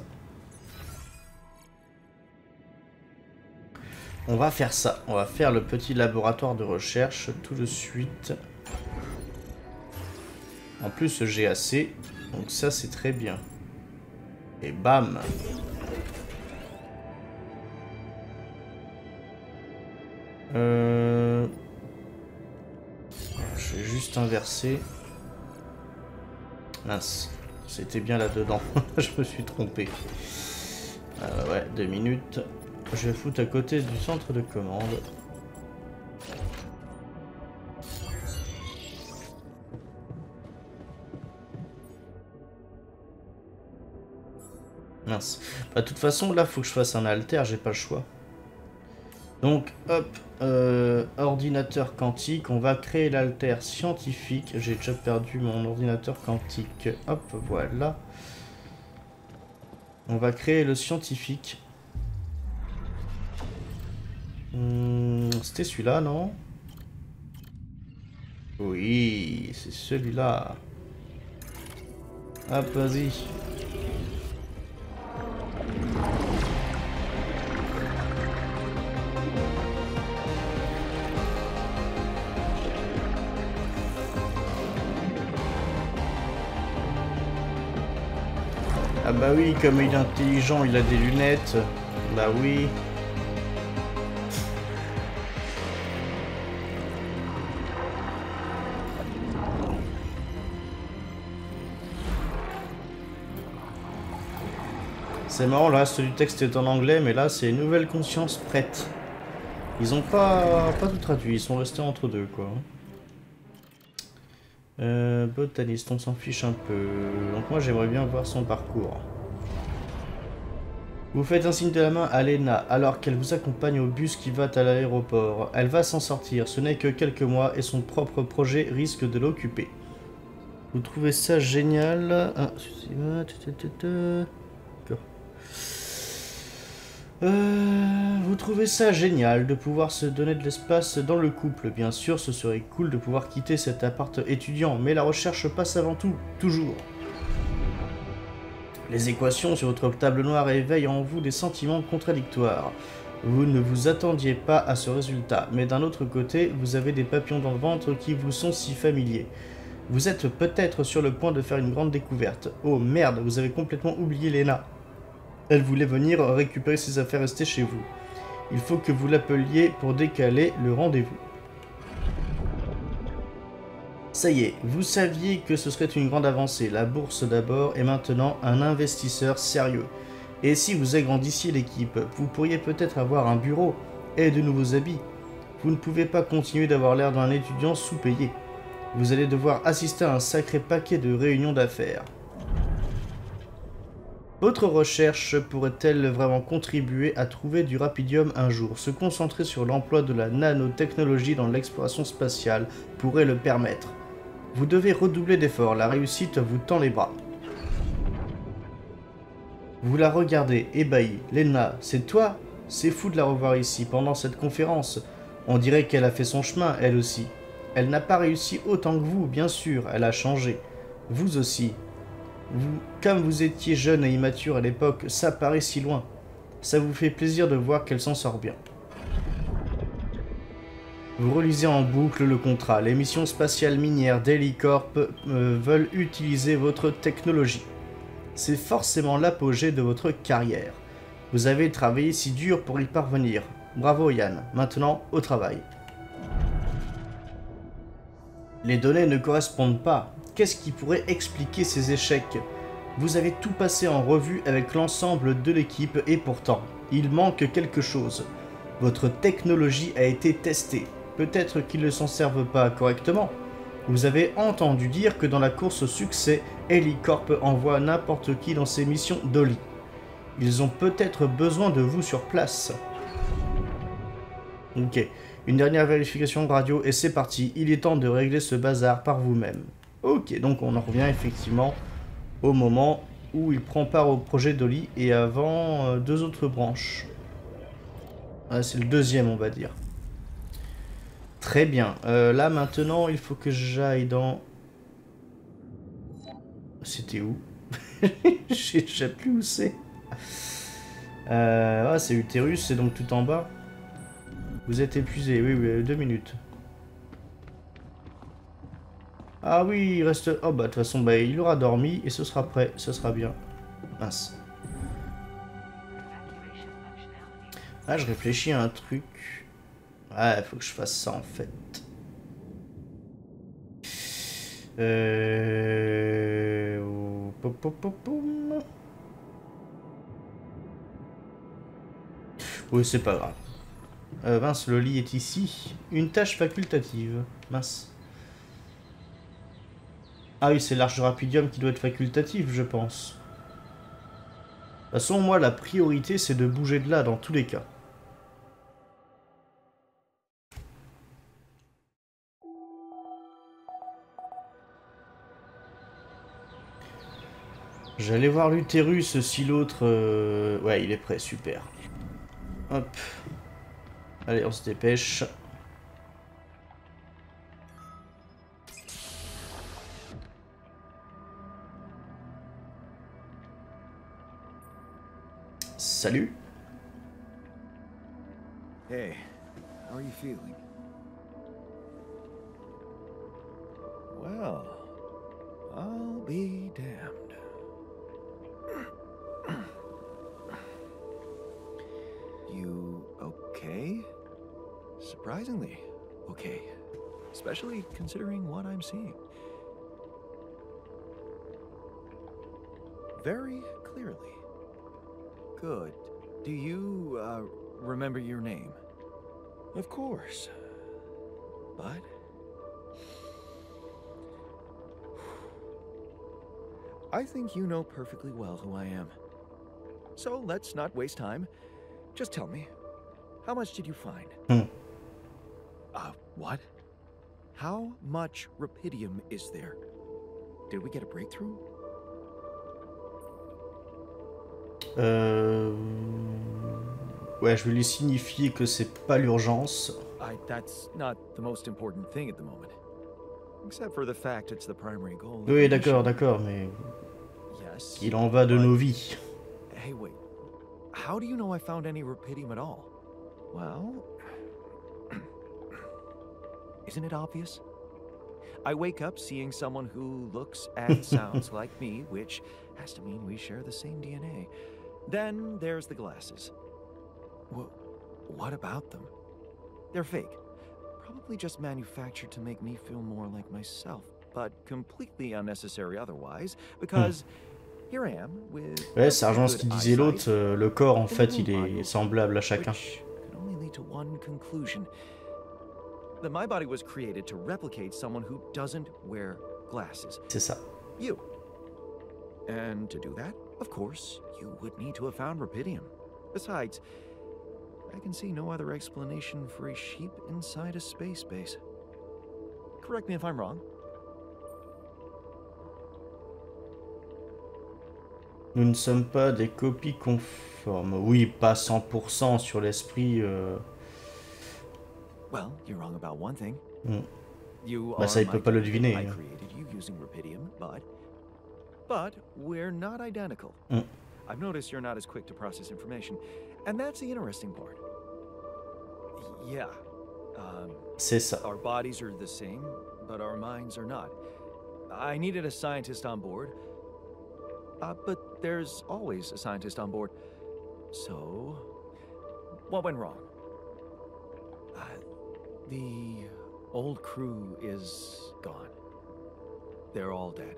On va faire ça. On va faire le petit laboratoire de recherche tout de suite. En plus, j'ai assez. Donc ça, c'est très bien. Et bam! Je vais juste inverser. Mince. C'était bien là-dedans. Je me suis trompé. Ouais, 2 minutes. Je vais foutre à côté du centre de commande. Mince. Bah, de toute façon, là, faut que je fasse un alter, j'ai pas le choix. Donc, hop, ordinateur quantique, on va créer l'alter scientifique. J'ai déjà perdu mon ordinateur quantique. Hop, voilà. On va créer le scientifique. C'était celui-là, non? Oui, c'est celui-là. Hop, vas-y. Ah bah oui, comme il est intelligent, il a des lunettes. Bah oui. C'est marrant, le reste du texte est en anglais, mais là c'est Nouvelle conscience prête. Ils ont pas tout traduit, ils sont restés entre deux quoi. Botaniste, on s'en fiche un peu. Donc moi j'aimerais bien voir son parcours. Vous faites un signe de la main à Lena alors qu'elle vous accompagne au bus qui va à l'aéroport. Elle va s'en sortir, ce n'est que quelques mois et son propre projet risque de l'occuper. Vous trouvez ça génial? Ah, excusez-moi. Vous trouvez ça génial de pouvoir se donner de l'espace dans le couple. Bien sûr, ce serait cool de pouvoir quitter cet appart étudiant, mais la recherche passe avant tout, toujours. Les équations sur votre table noire éveillent en vous des sentiments contradictoires. Vous ne vous attendiez pas à ce résultat, mais d'un autre côté, vous avez des papillons dans le ventre qui vous sont si familiers. Vous êtes peut-être sur le point de faire une grande découverte. Oh merde, vous avez complètement oublié Lena. Elle voulait venir récupérer ses affaires restées chez vous. Il faut que vous l'appeliez pour décaler le rendez-vous. Ça y est, vous saviez que ce serait une grande avancée. La bourse d'abord et maintenant un investisseur sérieux. Et si vous agrandissiez l'équipe, vous pourriez peut-être avoir un bureau et de nouveaux habits. Vous ne pouvez pas continuer d'avoir l'air d'un étudiant sous-payé. Vous allez devoir assister à un sacré paquet de réunions d'affaires. Votre recherche pourrait-elle vraiment contribuer à trouver du rapidium un jour? Se concentrer sur l'emploi de la nanotechnologie dans l'exploration spatiale pourrait le permettre. Vous devez redoubler d'efforts, la réussite vous tend les bras. Vous la regardez, ébahi. Lena, c'est toi? C'est fou de la revoir ici, pendant cette conférence. On dirait qu'elle a fait son chemin, elle aussi. Elle n'a pas réussi autant que vous, bien sûr, elle a changé. Vous aussi. Comme vous étiez jeune et immature à l'époque, ça paraît si loin. Ça vous fait plaisir de voir qu'elle s'en sort bien. Vous relisez en boucle le contrat. Les missions spatiales minières d'Helicorp veulent utiliser votre technologie. C'est forcément l'apogée de votre carrière. Vous avez travaillé si dur pour y parvenir. Bravo Yann. Maintenant, au travail. Les données ne correspondent pas. Qu'est-ce qui pourrait expliquer ces échecs? Vous avez tout passé en revue avec l'ensemble de l'équipe et pourtant, il manque quelque chose. Votre technologie a été testée. Peut-être qu'ils ne s'en servent pas correctement. Vous avez entendu dire que dans la course au succès, Helicorp envoie n'importe qui dans ses missions d'Oli. Ils ont peut-être besoin de vous sur place. Ok, une dernière vérification radio et c'est parti. Il est temps de régler ce bazar par vous-même. Ok, donc on en revient effectivement au moment où il prend part au projet d'Oli et avant deux autres branches. Ah, c'est le deuxième, on va dire. Très bien. Là, maintenant, il faut que j'aille dans... C'était où? Je sais plus où c'est. Ah, c'est Utérus, c'est donc tout en bas. Vous êtes épuisé, oui, oui, 2 minutes. Ah oui, il reste... Oh bah de toute façon, bah, il aura dormi et ce sera prêt, ce sera bien. Mince. Ah, je réfléchis à un truc. Ah, il faut que je fasse ça en fait. Oui, c'est pas grave. Mince, le lit est ici. Une tâche facultative. Mince. Ah oui, c'est l'arche de rapidium qui doit être facultative, je pense. De toute façon, moi, la priorité, c'est de bouger de là dans tous les cas. J'allais voir l'utérus si l'autre... Ouais, il est prêt, super. Hop. Allez, on se dépêche. Salut. Hey, how are you feeling? Well, I'll be damned. You okay? Surprisingly okay. Especially considering what I'm seeing. Very clearly. Good. Do you, remember your name? Of course. But... I think you know perfectly well who I am. So let's not waste time. Just tell me, how much did you find? What? How much rupidium is there? Did we get a breakthrough? Ouais, je vais lui signifier que c'est pas l'urgence. That's not the most important thing at the moment. Except for the fact it's the primary goal. Oui, d'accord, d'accord, mais... Yes. Il en va de nos vies. Hey, wait. How do you know I found any rupidium at all? Well... Isn't it obvious? I wake up seeing someone who looks and sounds like me, which has to mean we share the same DNA. Then there's the glasses. What about them? They're fake. Probably just manufactured to make me feel more like myself, but completely unnecessary otherwise, because here I am with... Ouais, ça rejoint ce qu'il disait l'autre, le corps en fait il est semblable à chacun. Can only lead to one conclusion. That my body was created to replicate someone who doesn't wear glasses. C'est ça. You. And to do that, of course, you would need to have found rupidium. Besides, I can see no other explanation for a sheep inside a space base. Correct me if I'm wrong. Nous ne sommes pas des copies conformes. Oui, pas 100% sur l'esprit. Well, you're wrong about one thing. Bah ça, il peut pas le deviner. I created you using rupidium, but we're not identical. I've noticed you're not as quick to process information, and that's the interesting part. Yeah. C'est ça. Our bodies are the same, but our minds are not. I needed a scientist on board, but there's always a scientist on board. So, what went wrong? The old crew is gone. They're all dead.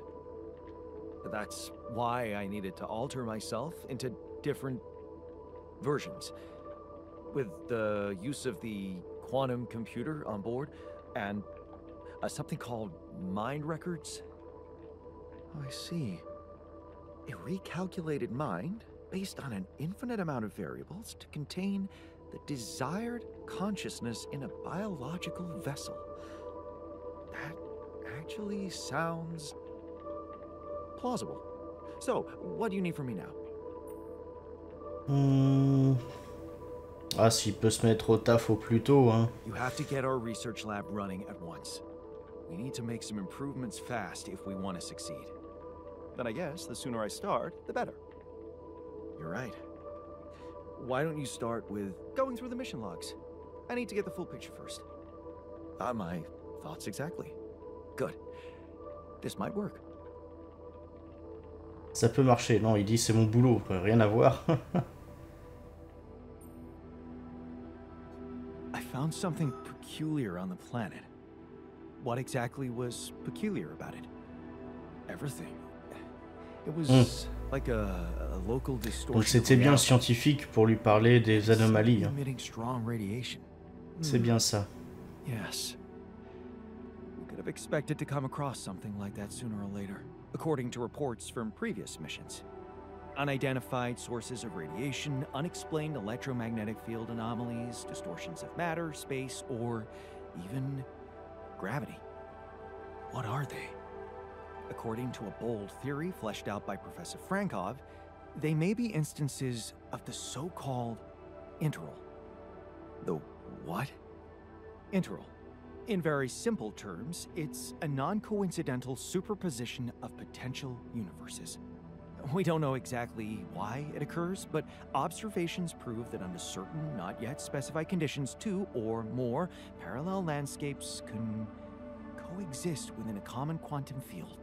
That's why I needed to alter myself into different versions. With the use of the quantum computer on board and something called mind records. Oh, I see. A recalculated mind based on an infinite amount of variables to contain the desired consciousness in a biological vessel. That actually sounds plausible. So, what do you need from me now? Ah, s'il peut se mettre au taf au plus tôt, hein. You have to get our research lab running at once. We need to make some improvements fast if we want to succeed. Then I guess the sooner I start, the better. You're right. Why don't you start with going through the mission logs? I need to get the full picture first. My thoughts exactly. Good. This might work. Ça peut marcher. Non, il dit c'est mon boulot, rien à voir. I found something peculiar on the planet. What exactly was peculiar about it? Everything. It was like a local distortion. Donc c'était bien scientifique pour lui parler des anomalies. Hein. C'est bien ça. Yes. We could have expected to come across something like that sooner or later, according to reports from previous missions. Unidentified sources of radiation, unexplained electromagnetic field anomalies, distortions of matter, space, or even gravity. What are they? According to a bold theory fleshed out by Professor Frankov, they may be instances of the so-called interval. The what? Interval. In very simple terms, it's a non-coincidental superposition of potential universes. We don't know exactly why it occurs, but observations prove that under certain, not yet specified conditions, two or more parallel landscapes can coexist within a common quantum field,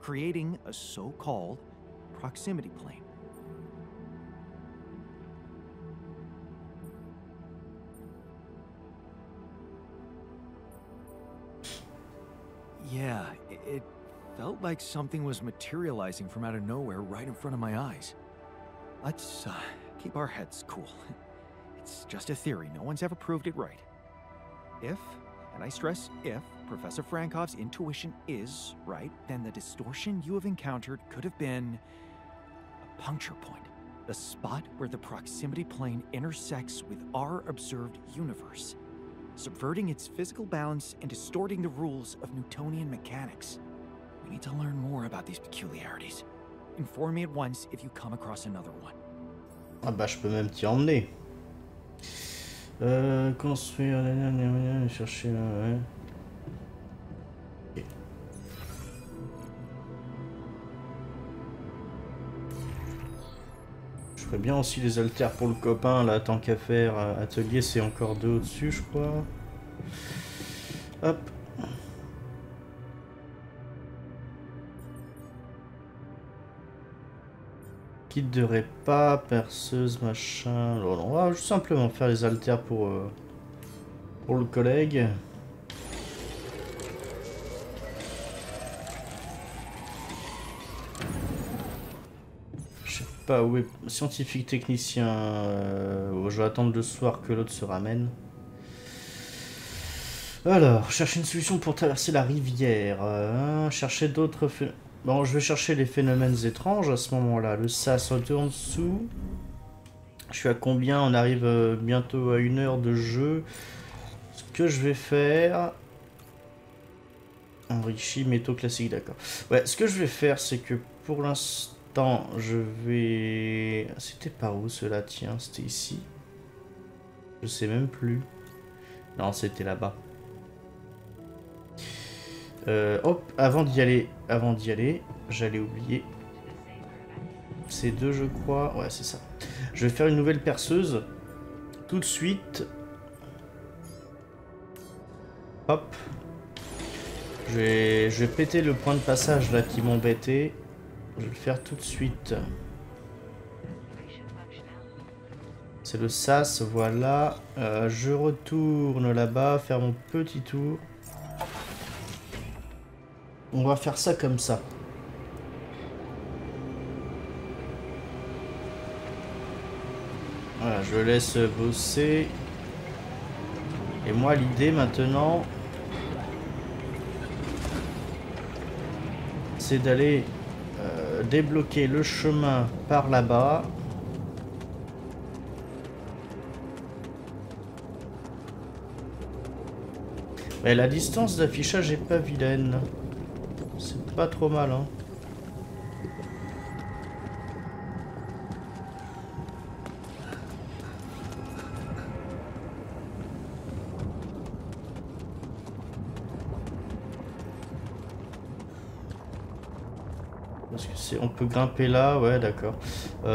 creating a so-called proximity plane. Yeah, it felt like something was materializing from out of nowhere right in front of my eyes. Let's keep our heads cool. It's just a theory. No one's ever proved it right. If, and I stress if, Professor Frankov's intuition is right, then the distortion you have encountered could have been a puncture point. The spot where the proximity plane intersects with our observed universe, subverting its physical balance and distorting the rules of Newtonian mechanics. We need to learn more about these peculiarities. Inform me at once if you come across another one. Ah bah je peux même t'y emmener. Construire... chercher... Ouais. Okay. Je ferais bien aussi les haltères pour le copain, là, tant qu'à faire. Atelier, c'est encore deux au-dessus, je crois. Hop. Kit de répa, perceuse, machin. Alors, on va juste simplement faire les haltères pour le collègue. Je sais pas où est scientifique technicien. Je vais attendre le soir que l'autre se ramène. Alors, chercher une solution pour traverser la rivière. Chercher d'autres... Bon, je vais chercher les phénomènes étranges à ce moment-là. Le SAS en dessous. Je suis à combien? On arrive bientôt à 1 heure de jeu. Ce que je vais faire... Enrichi, métaux classiques, d'accord. Ouais, ce que je vais faire, c'est que pour l'instant, je vais... C'était par où cela? Tiens, c'était ici. Je sais même plus. Non, c'était là-bas. Hop, avant d'y aller, j'allais oublier. C'est deux, je crois. Ouais, c'est ça. Je vais faire une nouvelle perceuse. Tout de suite. Hop. Je vais péter le point de passage là qui m'embêtait. Je vais le faire tout de suite. C'est le SAS, voilà. Je retourne là-bas, faire mon petit tour. On va faire ça comme ça. Voilà, je laisse bosser. Et moi, l'idée maintenant, c'est d'aller débloquer le chemin par là-bas. Et la distance d'affichage est pas vilaine. C'est pas trop mal, hein. Parce que c'est, on peut grimper là, ouais, d'accord.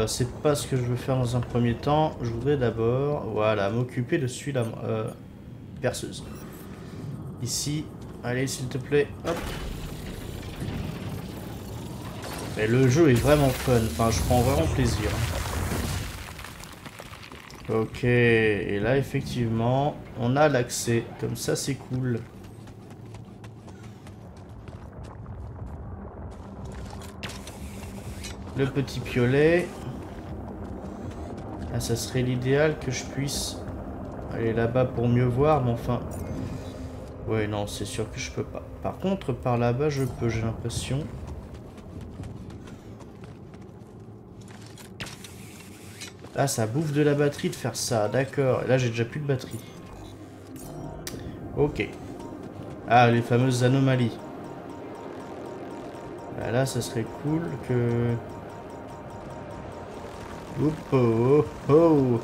C'est pas ce que je veux faire dans un premier temps. Je voudrais d'abord, voilà, m'occuper de celui-là. perceuse. Ici, allez s'il te plaît, hop. Mais le jeu est vraiment fun, enfin je prends vraiment plaisir. Ok, et là effectivement, on a l'accès, comme ça c'est cool. Le petit piolet. Ah, ça serait l'idéal que je puisse aller là-bas pour mieux voir, mais enfin... Ouais, non, c'est sûr que je peux pas. Par contre, par là-bas, je peux, j'ai l'impression. Là, ça bouffe de la batterie de faire ça, d'accord. Là, j'ai déjà plus de batterie. Ok. Ah, les fameuses anomalies. Là, ça serait cool que... Oup, oh, oh, oh.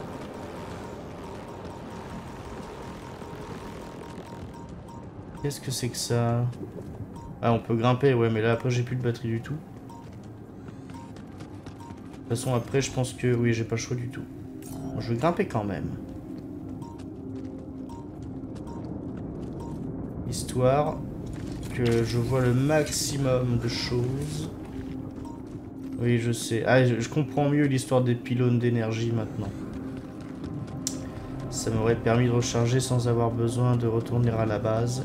Qu'est-ce que c'est que ça? Ah, on peut grimper, ouais, mais là, après, j'ai plus de batterie du tout. De toute façon, après, je pense que... Oui, j'ai pas le choix du tout. Bon, je vais grimper quand même. Histoire que je vois le maximum de choses. Oui, je sais. Ah, je comprends mieux l'histoire des pylônes d'énergie maintenant. Ça m'aurait permis de recharger sans avoir besoin de retourner à la base.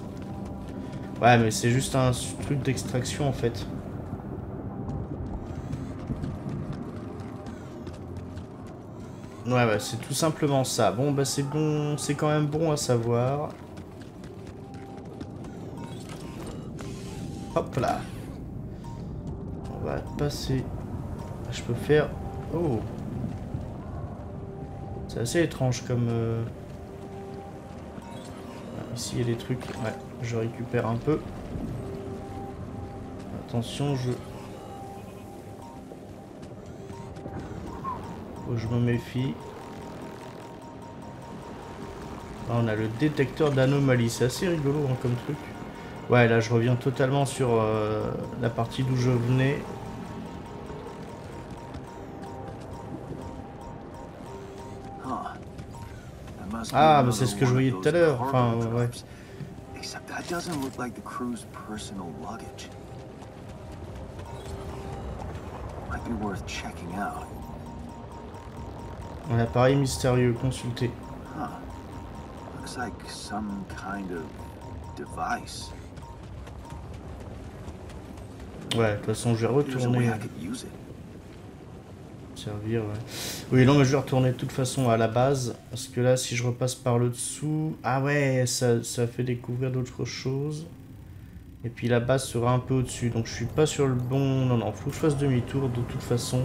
Ouais, mais c'est juste un truc d'extraction en fait. Ouais, c'est tout simplement ça. Bon, bah c'est bon, c'est quand même bon à savoir. Hop là. On va passer. Je peux faire... Oh. C'est assez étrange comme... Ici, il y a des trucs... Ouais, je récupère un peu. Attention, Faut que je me méfie. Là, on a le détecteur d'anomalies. C'est assez rigolo hein, comme truc. Ouais, là, je reviens totalement sur la partie d'où je venais. Ah, mais c'est ce que je voyais tout à l'heure. Enfin, ouais. Un appareil mystérieux, consulté. Ouais, de toute façon, je vais retourner. Servir, ouais. Oui, non, mais je vais retourner de toute façon à la base. Parce que là, si je repasse par le dessous... Ah ouais, ça fait découvrir d'autres choses. Et puis la base sera un peu au-dessus. Donc je suis pas sur le bon... Non, non, faut que je fasse demi-tour de toute façon.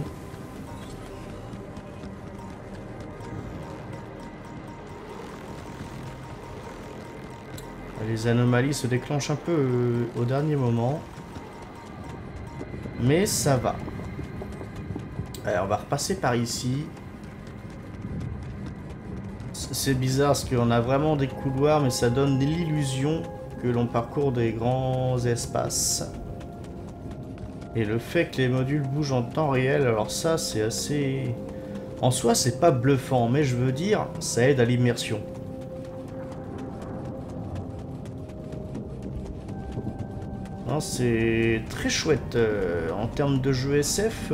Les anomalies se déclenchent un peu au dernier moment. Mais ça va. Alors, on va repasser par ici. C'est bizarre parce qu'on a vraiment des couloirs, mais ça donne l'illusion que l'on parcourt des grands espaces. Et le fait que les modules bougent en temps réel, alors ça, c'est assez... En soi, c'est pas bluffant, mais je veux dire, ça aide à l'immersion. C'est très chouette. En termes de jeu SF,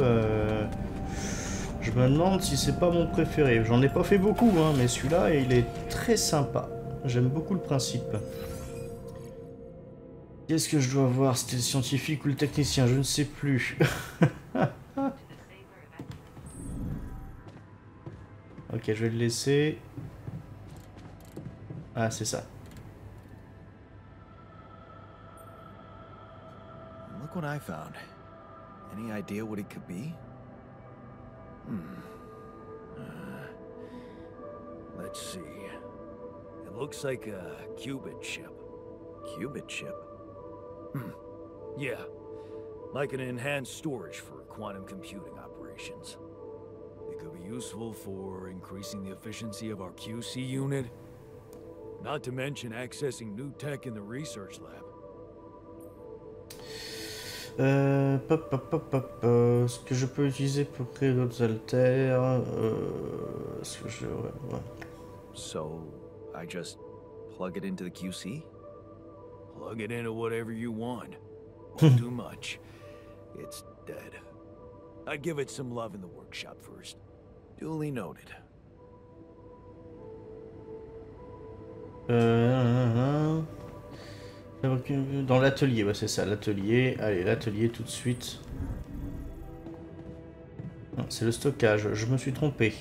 je me demande si c'est pas mon préféré. J'en ai pas fait beaucoup, hein, mais celui-là, il est très sympa. J'aime beaucoup le principe. Qu'est-ce que je dois voir? C'était le scientifique ou le technicien? Je ne sais plus. Ok, je vais le laisser. Ah, c'est ça. Look what I found. Any idea what it could be? Let's see. It looks like a qubit chip. Qubit chip? Yeah. Like an enhanced storage for quantum computing operations. It could be useful for increasing the efficiency of our QC unit. Not to mention accessing new tech in the research lab. Ce que je peux utiliser pour créer d'autres haltères. Ce que je... ouais. So, I just Plug it into the QC? Plug it into whatever you want. Won't do much. It's dead. I'd give it some love in the workshop first. Duly noted. Dans l'atelier, ouais, c'est ça, l'atelier. Allez, l'atelier tout de suite. C'est le stockage, je me suis trompé.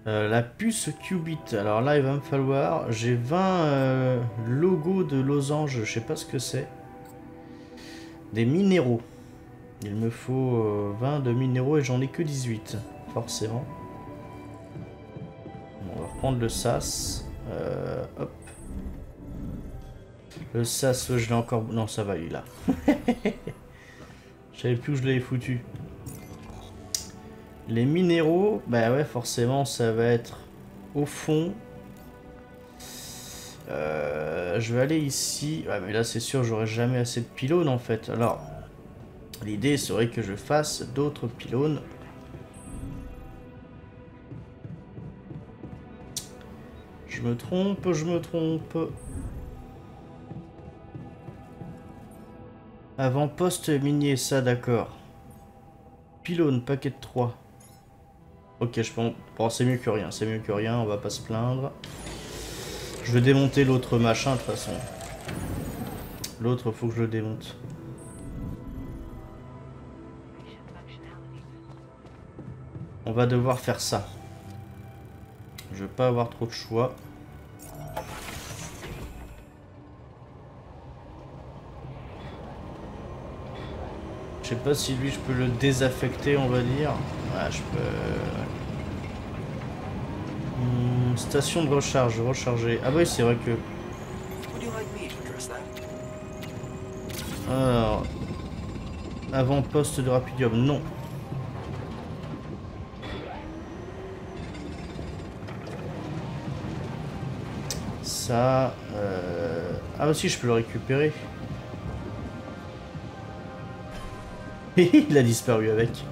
La puce Qubit, alors là il va me falloir, j'ai 20 logos de losange, je sais pas ce que c'est. Des minéraux. Il me faut 20 de minéraux et j'en ai que 18, forcément. On va reprendre le sas. Hop. Le sas, je l'ai encore... Non, ça va, il est là. Je savais plus où je l'avais foutu. Les minéraux, bah ouais, forcément, ça va être au fond. Je vais aller ici. Ouais, mais là, c'est sûr, j'aurai jamais assez de pylônes, en fait. Alors, l'idée serait que je fasse d'autres pylônes. Je me trompe, je me trompe. Avant-poste minier, ça, d'accord. Pylône, paquet de 3. Ok, je pense... Bon, c'est mieux que rien, c'est mieux que rien, on va pas se plaindre. Je vais démonter l'autre machin, de toute façon. L'autre, faut que je le démonte. On va devoir faire ça. Je vais pas avoir trop de choix. Je sais pas si lui je peux le désaffecter, on va dire. Ouais, je peux... station de recharge, recharger. Ah oui, c'est vrai que... Alors... Avant-poste de rapidium, non. Ça... Ah bah si, je peux le récupérer. Il a disparu avec.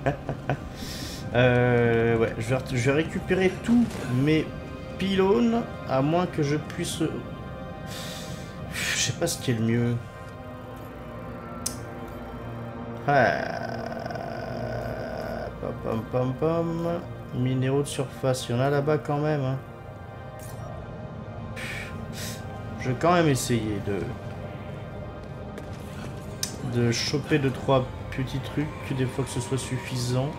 Ouais, je vais récupérer tous mes pylônes, à moins que je puisse... Je sais pas ce qui est le mieux. Ah. Pom pom pom. Minéraux de surface, il y en a là-bas quand même. Hein. Je vais quand même essayer de choper 2-3 petits trucs, des fois que ce soit suffisant.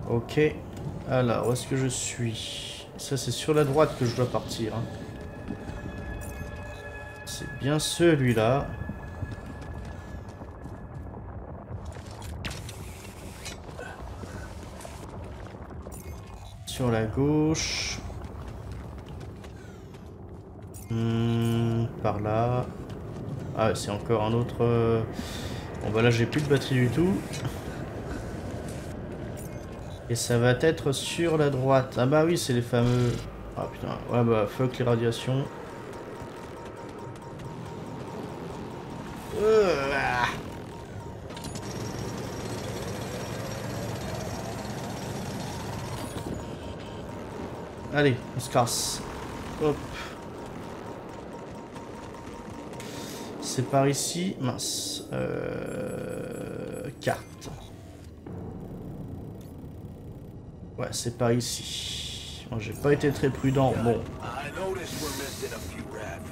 Ok. Alors, où est-ce que je suis? Ça, c'est sur la droite que je dois partir. Hein. C'est bien celui-là. Sur la gauche. Par là. Ah, c'est encore un autre... Bon bah là j'ai plus de batterie du tout. Et ça va être sur la droite. Ah bah oui, c'est les fameux... Ah putain, ouais bah fuck les radiations. Allez, on se casse. Hop. C'est par ici. Mince. Carte. Ouais, c'est par ici. Bon, j'ai pas été très prudent. Bon.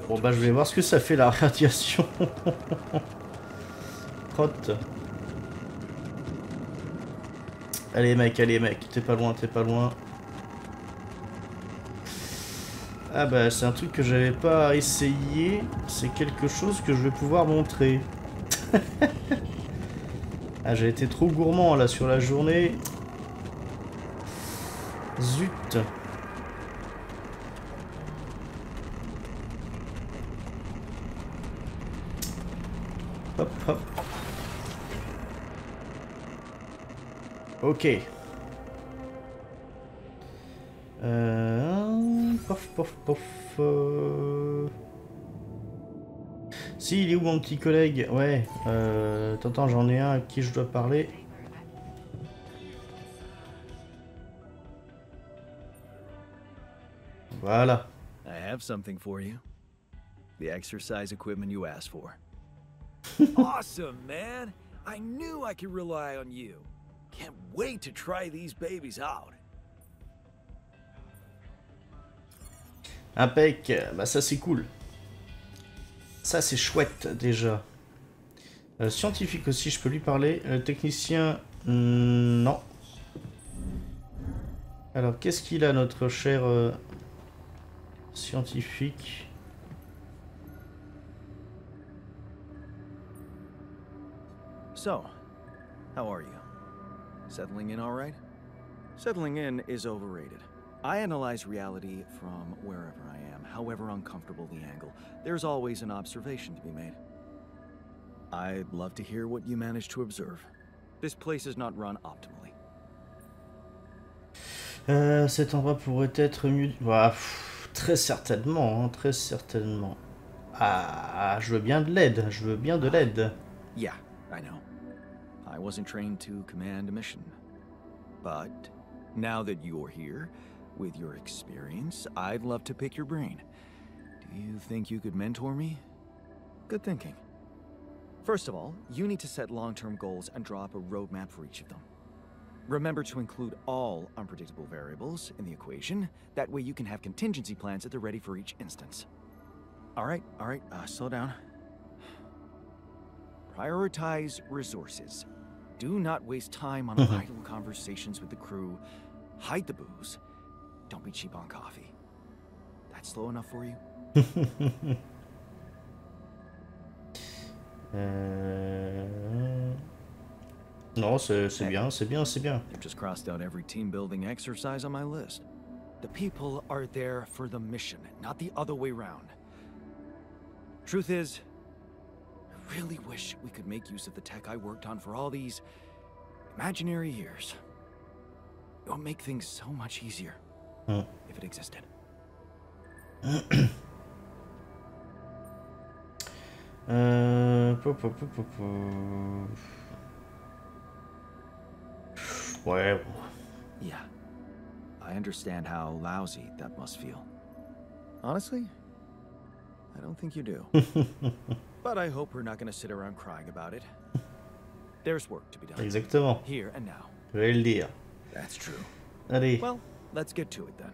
Bon, bah, je vais voir ce que ça fait la radiation. Trotte. Allez, mec, t'es pas loin, t'es pas loin. Ah bah c'est un truc que j'avais pas essayé, c'est quelque chose que je vais pouvoir montrer. Ah j'ai été trop gourmand là sur la journée. Zut. Hop hop. Ok. Pof, pof, pof. Si, il est où mon petit collègue? Ouais, attends, j'en ai un à qui je dois parler. Voilà. I have something for you. The exercise equipment you asked for. Awesome, man! I knew I could rely on you. Can't wait to try these babies out. Impec, bah ça c'est cool. Ça c'est chouette déjà. Scientifique aussi, je peux lui parler. Technicien, non. Alors qu'est-ce qu'il a notre cher scientifique? So, how are you? Settling in all right? Settling in is overrated. I analyze reality from wherever I am, however uncomfortable the angle. There's always an observation to be made. I'd love to hear what you managed to observe. This place is not run optimally. Cet endroit pourrait être mieux... Bah, très certainement, hein, très certainement. Ah, je veux bien de l'aide, je veux bien de l'aide. Yeah, I know. I wasn't trained to command a mission. But now that you're here, with your experience, I'd love to pick your brain. Do you think you could mentor me? Good thinking. First of all, you need to set long-term goals and draw up a roadmap for each of them. Remember to include all unpredictable variables in the equation. That way you can have contingency plans at the ready for each instance. All right, slow down. Prioritize resources. Do not waste time on idle conversations with the crew. Hide the booze. Don't be cheap on coffee. That's slow enough for you? Non, c'est bien, c'est bien, c'est bien. I've just crossed out every team-building exercise on my list. The people are there for the mission, not the other way around. Truth is, I really wish we could make use of the tech I worked on for all these imaginary years. It would make things so much easier if it existed. Ouais. Yeah, I understand how lousy that must feel. Honestly, I don't think you do. But I hope we're not going to sit around crying about it. There's work to be done. Exactement. Here and now. Je vais le dire. That's true. Allez. Well, let's get to it then.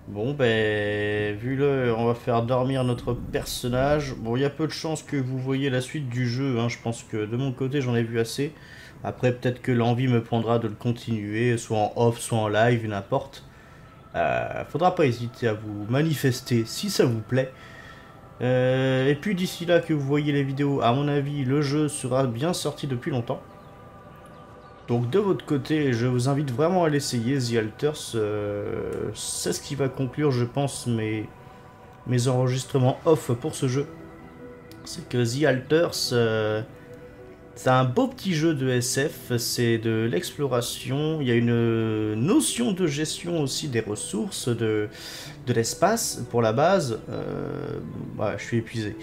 Bon, ben, vu le, on va faire dormir notre personnage. Bon, il y a peu de chances que vous voyez la suite du jeu, hein. Je pense que de mon côté, j'en ai vu assez. Après, peut-être que l'envie me prendra de le continuer, soit en off, soit en live, n'importe. Faudra pas hésiter à vous manifester si ça vous plaît. Et puis d'ici là que vous voyez les vidéos, à mon avis, le jeu sera bien sorti depuis longtemps. Donc de votre côté, je vous invite vraiment à l'essayer, The Alters. C'est ce qui va conclure, je pense, mes enregistrements off pour ce jeu. C'est que The Alters, c'est un beau petit jeu de SF, c'est de l'exploration, il y a une notion de gestion aussi des ressources, de l'espace pour la base. Ouais, je suis épuisé.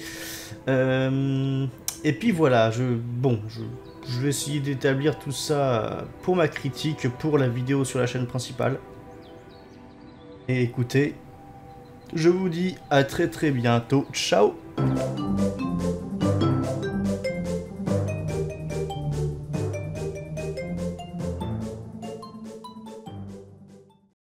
Et puis voilà, je vais essayer d'établir tout ça pour ma critique, pour la vidéo sur la chaîne principale. Et écoutez, je vous dis à très bientôt. Ciao!